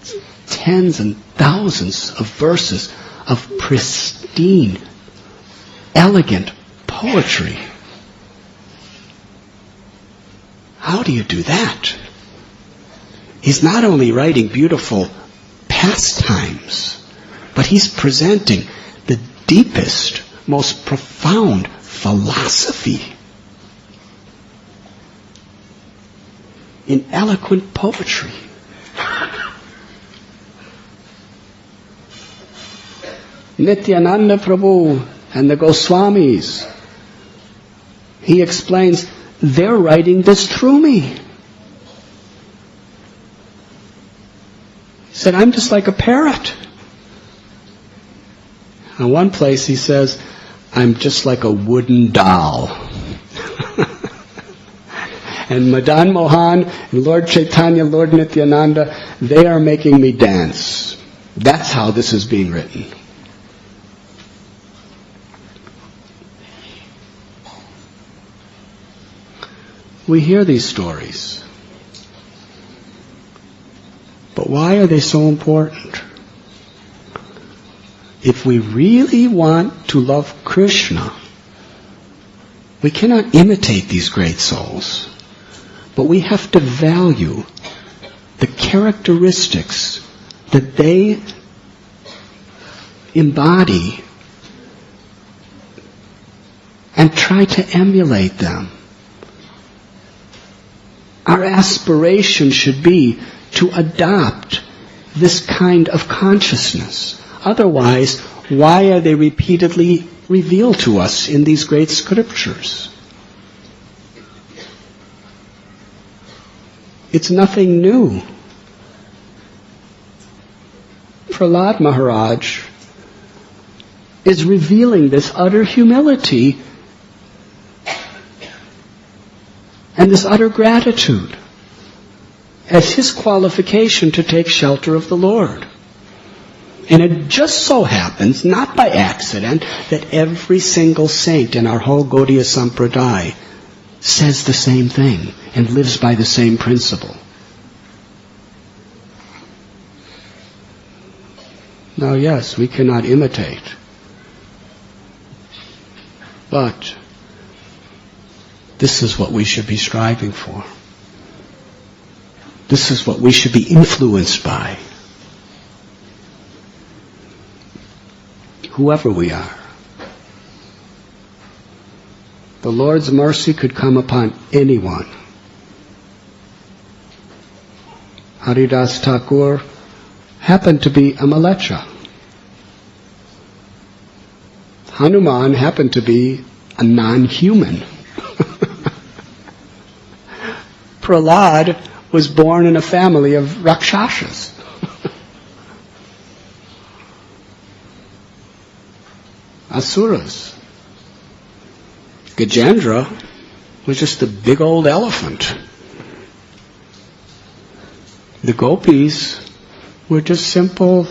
It's tens and thousands of verses of pristine, elegant poetry. How do you do that? He's not only writing beautiful pastimes, but he's presenting the deepest, most profound philosophy in eloquent poetry. Nityananda Prabhu and the Goswamis, he explains, they're writing this through me. He said, I'm just like a parrot. In one place he says, I'm just like a wooden doll. And Madan Mohan and Lord Chaitanya, Lord Nityananda, they are making me dance. That's how this is being written. We hear these stories. But why are they so important? If we really want to love Krishna, we cannot imitate these great souls, but we have to value the characteristics that they embody and try to emulate them. Our aspiration should be to adopt this kind of consciousness. Otherwise, why are they repeatedly revealed to us in these great scriptures? It's nothing new. Prahlad Maharaj is revealing this utter humility and this utter gratitude as his qualification to take shelter of the Lord. And it just so happens, not by accident, that every single saint in our whole Gaudiya Sampradaya says the same thing and lives by the same principle. Now, yes, we cannot imitate, but this is what we should be striving for. This is what we should be influenced by. Whoever we are. The Lord's mercy could come upon anyone. Haridas Thakur happened to be a Malecha. Hanuman happened to be a non-human. Prahlad was born in a family of Rakshasas. Asuras. Gajendra was just a big old elephant. The gopis were just simple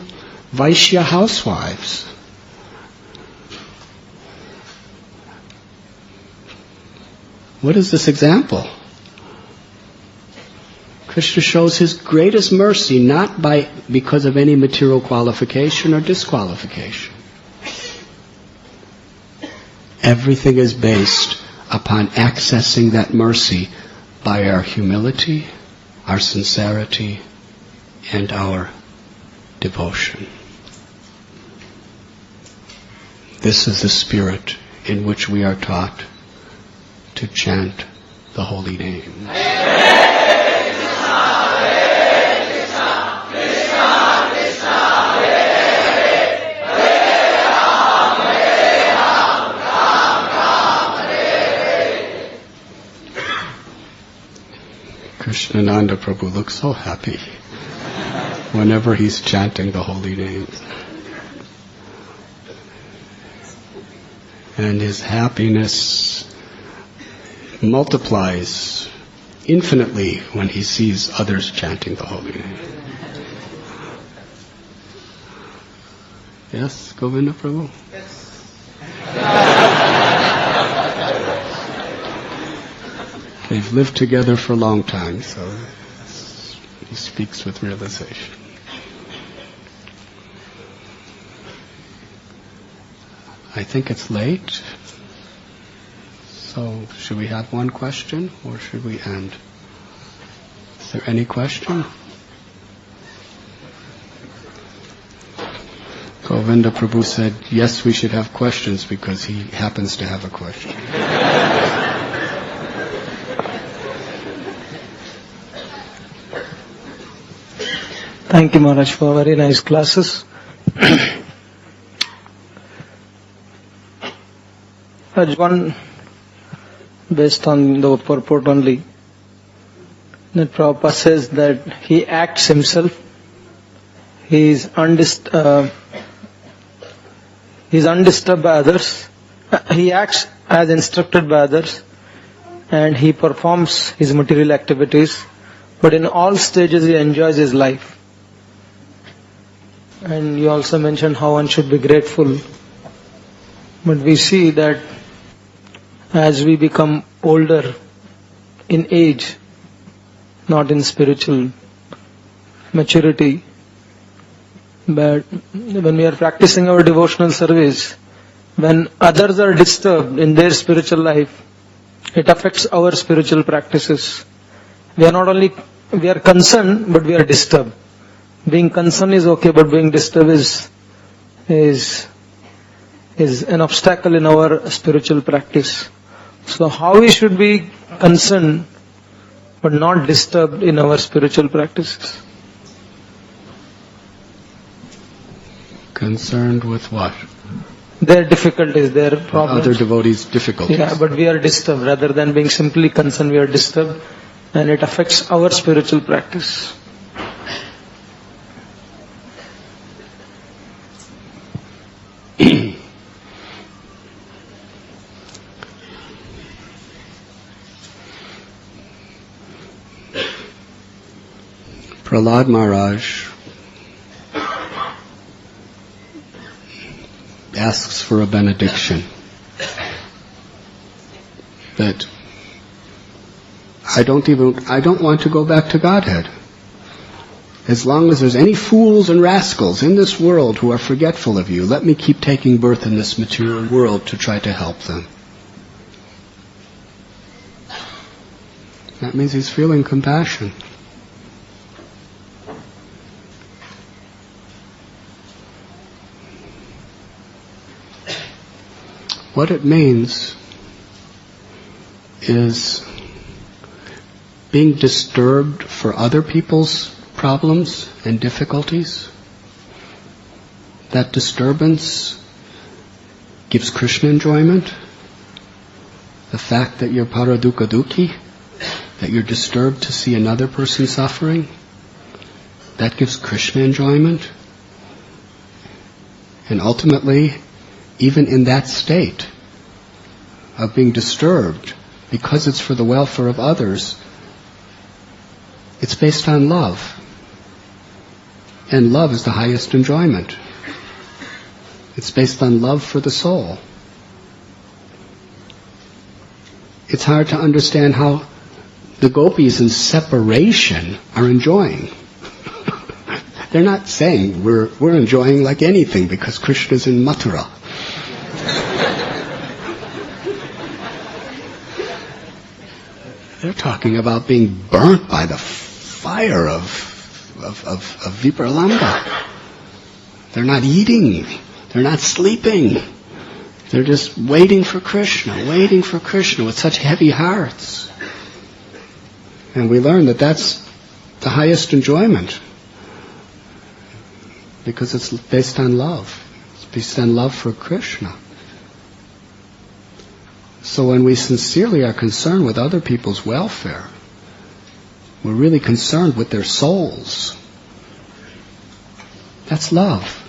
Vaishya housewives. What is this example? Krishna shows his greatest mercy not because of any material qualification or disqualification. Everything is based upon accessing that mercy by our humility, our sincerity, and our devotion. This is the spirit in which we are taught to chant the holy name. Krishnananda Prabhu looks so happy whenever he's chanting the holy names. And his happiness multiplies infinitely when he sees others chanting the holy name. Yes, Govinda Prabhu? They've lived together for a long time, so he speaks with realization. I think it's late, so should we have one question or should we end? Is there any question? Govinda Prabhu said, yes, we should have questions because he happens to have a question. Thank you, Maharaj, for very nice classes. One, based on the purport only, that Prabhupada says that he acts himself, he is undisturbed by others, he acts as instructed by others, and he performs his material activities, but in all stages he enjoys his life. And you also mentioned how one should be grateful. But we see that as we become older in age, not in spiritual maturity, but when we are practicing our devotional service, when others are disturbed in their spiritual life, it affects our spiritual practices. We are concerned, but we are disturbed. Being concerned is okay, but being disturbed is an obstacle in our spiritual practice. So how we should be concerned but not disturbed in our spiritual practices? Concerned with what? Their difficulties, their problems. Other devotees' difficulties. Yeah, but we are disturbed. Rather than being simply concerned, we are disturbed, and it affects our spiritual practice. Prahlad Maharaj asks for a benediction that I don't want to go back to Godhead. As long as there's any fools and rascals in this world who are forgetful of you, let me keep taking birth in this material world to try to help them. That means he's feeling compassion. What it means is being disturbed for other people's problems and difficulties. That disturbance gives Krishna enjoyment. The fact that you're paradukkha dukhi, that you're disturbed to see another person suffering, that gives Krishna enjoyment. And ultimately, even in that state of being disturbed, because it's for the welfare of others, it's based on love. And love is the highest enjoyment. It's based on love for the soul. It's hard to understand how the gopis in separation are enjoying. They're not saying we're enjoying like anything because Krishna's in Mathura. They're talking about being burnt by the fire of Vipralambha. They're not eating. They're not sleeping. They're just waiting for Krishna with such heavy hearts. And we learn that that's the highest enjoyment. Because it's based on love. It's based on love for Krishna. So when we sincerely are concerned with other people's welfare, we're really concerned with their souls. That's love.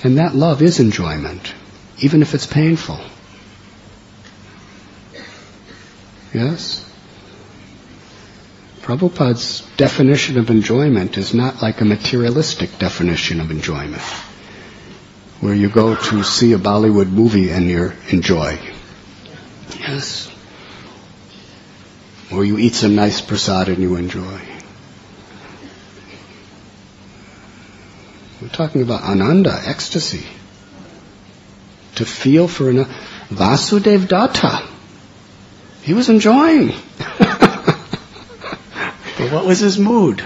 And that love is enjoyment, even if it's painful. Yes? Prabhupada's definition of enjoyment is not like a materialistic definition of enjoyment, where you go to see a Bollywood movie and you enjoy. Yes? Or you eat some nice prasad and you enjoy. We're talking about ananda, ecstasy. To feel for another. Vasudev Datta. He was enjoying. But what was his mood?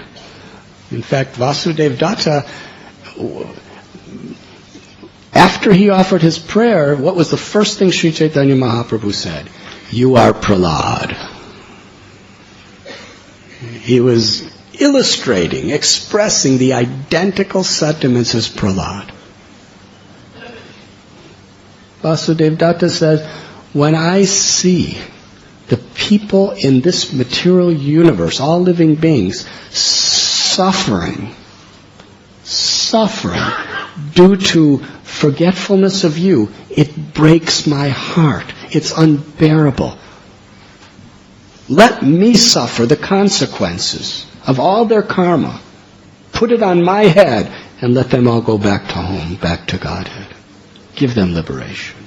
In fact, Vasudev Datta, after he offered his prayer, what was the first thing Sri Chaitanya Mahaprabhu said? You are Prahlad. He was illustrating, expressing the identical sentiments as Prahlad. Vasudev Datta says, when I see the people in this material universe, all living beings, suffering due to forgetfulness of you, it breaks my heart. It's unbearable. Let me suffer the consequences of all their karma. Put it on my head and let them all go back to home, back to Godhead. Give them liberation.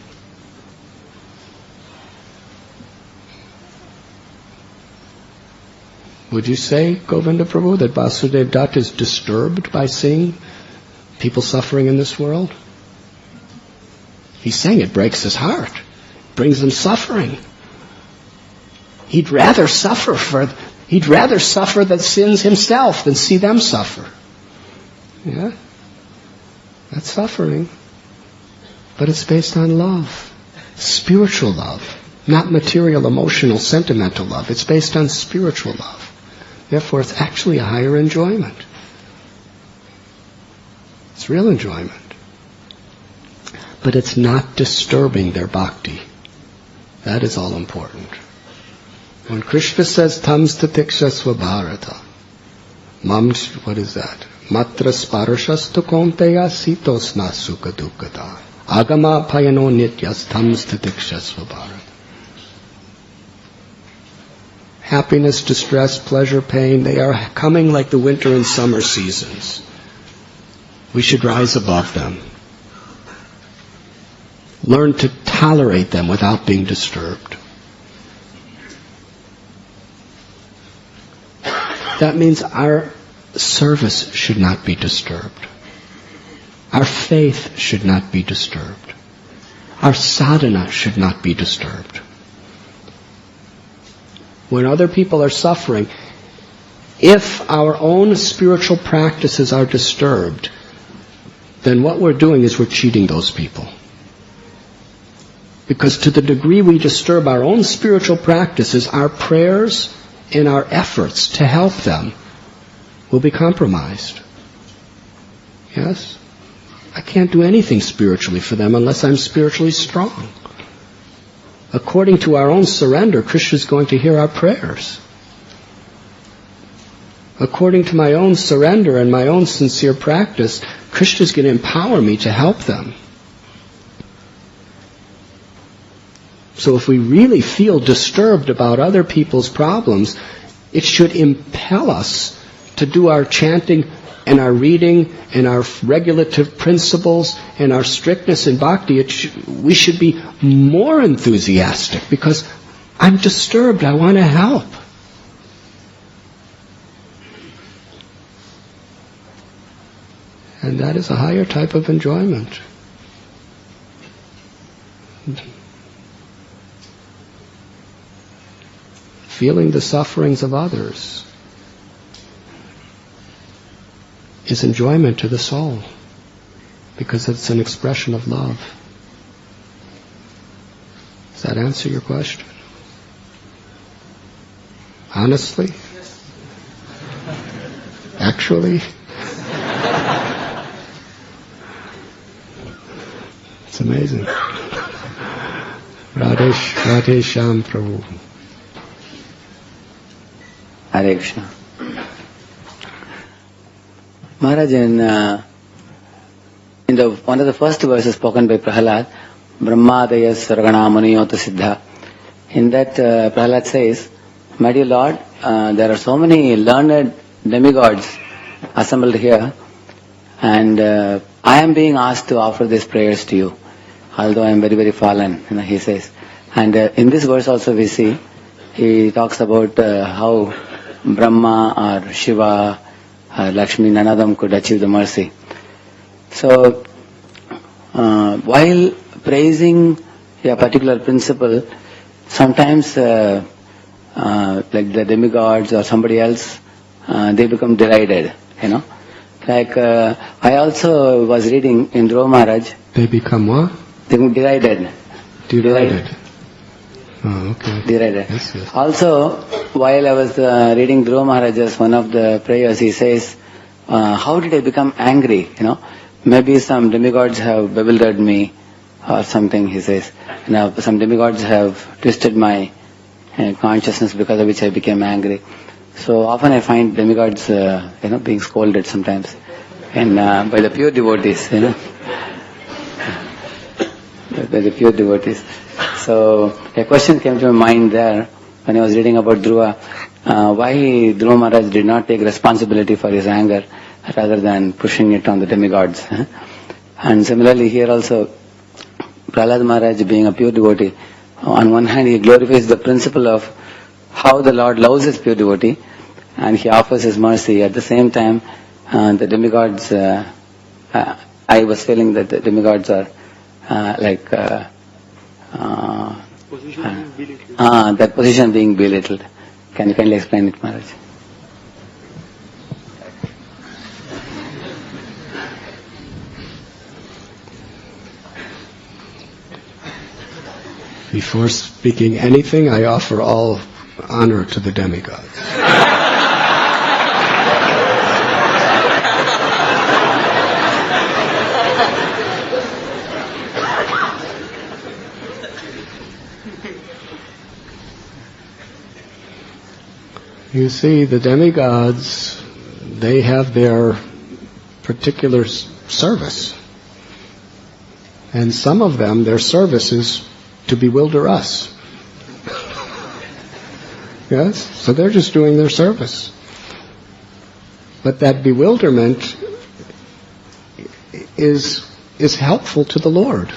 Would you say, Govinda Prabhu, that Vasudev Datta is disturbed by seeing people suffering in this world? He's saying it breaks his heart, brings him suffering. He'd rather suffer the sins himself than see them suffer. Yeah? That's suffering. But it's based on love. Spiritual love. Not material, emotional, sentimental love. It's based on spiritual love. Therefore, it's actually a higher enjoyment. It's real enjoyment. But it's not disturbing their bhakti. That is all important. When Krishna says, Tam statikshasva bharata, what is that? Matra sparashastu konteya sitosna sukha dukkata. Agama payano nityas tam statikshasva bharata. Happiness, distress, pleasure, pain, they are coming like the winter and summer seasons. We should rise above them. Learn to tolerate them without being disturbed. That means our service should not be disturbed. Our faith should not be disturbed. Our sadhana should not be disturbed. When other people are suffering, if our own spiritual practices are disturbed, then what we're doing is we're cheating those people. Because to the degree we disturb our own spiritual practices, our prayers and our efforts to help them will be compromised. Yes? I can't do anything spiritually for them unless I'm spiritually strong. According to our own surrender, Krishna is going to hear our prayers. According to my own surrender and my own sincere practice, Krishna is going to empower me to help them. So if we really feel disturbed about other people's problems, it should impel us to do our chanting and our reading and our regulative principles and our strictness in bhakti. We should be more enthusiastic because I'm disturbed. I want to help. And that is a higher type of enjoyment. Feeling the sufferings of others is enjoyment to the soul because it's an expression of love. that answer your question? Honestly? Actually? It's amazing. Radhe Shyam Prabhu. Hare Krishna. Maharaj, in one of the first verses spoken by Prahlad, Brahmadaya Sargana Muniyota Siddha, in that Prahlad says, my dear Lord, there are so many learned demigods assembled here, and I am being asked to offer these prayers to you, although I am very, very fallen, he says. And in this verse also we see, he talks about how Brahma or Shiva or Lakshmi, none of them could achieve the mercy. So, while praising a particular principle, sometimes like the demigods or somebody else, they become derided, Like, I also was reading in Dhruva Maharaj. They become what? They become derided. Derided. Oh, okay. Derided. Yes. Also, while I was reading Dhruva Maharaj's one of the prayers, he says, how did I become angry, Maybe some demigods have bewildered me or something, he says. Some demigods have twisted my consciousness because of which I became angry. So often I find demigods, being scolded sometimes, and by the pure devotees, by the pure devotees. So a question came to my mind there when I was reading about Dhruva, why Dhruva Maharaj did not take responsibility for his anger rather than pushing it on the demigods. And similarly here also, Prahlad Maharaj being a pure devotee, on one hand he glorifies the principle of how the Lord loves his pure devotee and he offers his mercy. At the same time, the demigods, I was feeling that the demigods are that position being belittled. Can you kindly explain it, Maharaj? Before speaking anything, I offer all honor to the demigods. You see, the demigods, they have their particular service. And some of them, their service is to bewilder us. Yes? So they're just doing their service. But that bewilderment is helpful to the Lord.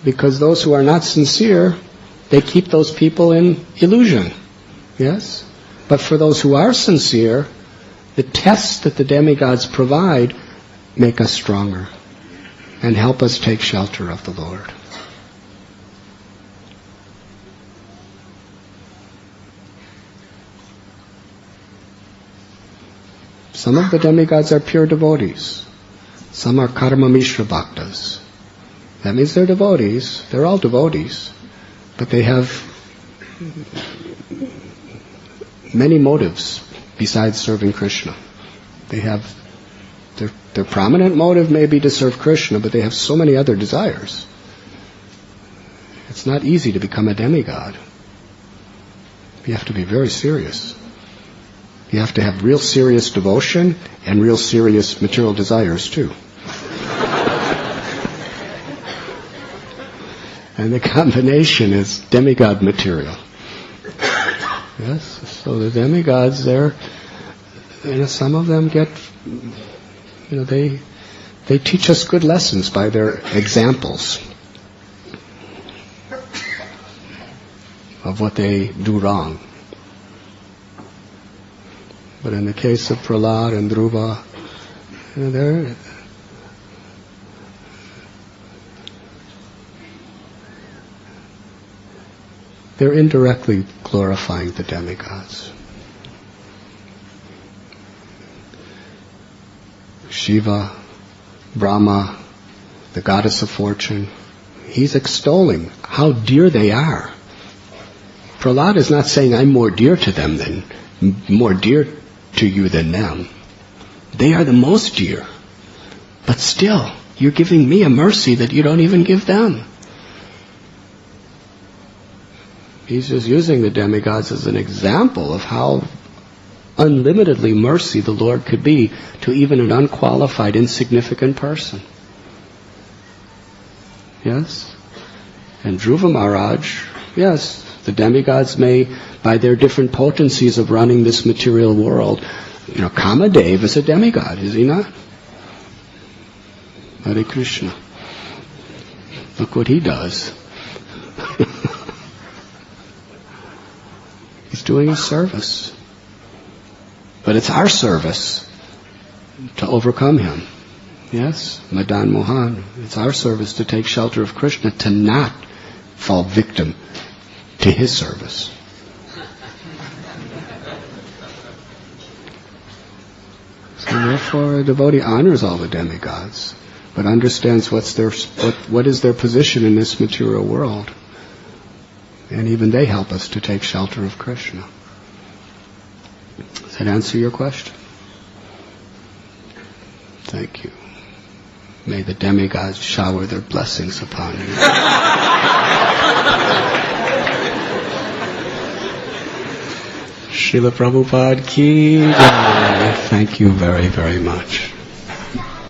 Because those who are not sincere, they keep those people in illusion. Yes? But for those who are sincere, the tests that the demigods provide make us stronger and help us take shelter of the Lord. Some of the demigods are pure devotees. Some are karma mishra bhaktas. That means they're devotees. They're all devotees. But they have many motives besides serving Krishna. They have their prominent motive may be to serve Krishna, but they have so many other desires. It's not easy to become a demigod. You have to be very serious. You have to have real serious devotion and real serious material desires too. And the combination is demigod material. Yes, so the demigods, some of them get, they teach us good lessons by their examples of what they do wrong. But in the case of Prahlad and Dhruva, they're indirectly glorifying the demigods. Shiva, Brahma, the goddess of fortune, he's extolling how dear they are. Prahlad is not saying I'm more dear to them than more dear to you than them. They are the most dear. But still, you're giving me a mercy that you don't even give them. He's just using the demigods as an example of how unlimitedly mercy the Lord could be to even an unqualified, insignificant person. Yes? And Dhruva Maharaj, yes, the demigods may, by their different potencies of running this material world, Kamadev is a demigod, is he not? Hare Krishna. Look what he does. He's doing a service. But it's our service to overcome him. Yes, Madan Mohan. It's our service to take shelter of Krishna, to not fall victim to his service. So therefore a devotee honors all the demigods, but understands what is their position in this material world. And even they help us to take shelter of Krishna. Does that answer your question? Thank you. May the demigods shower their blessings upon you. Srila Prabhupada ki jai. Thank you very, very much.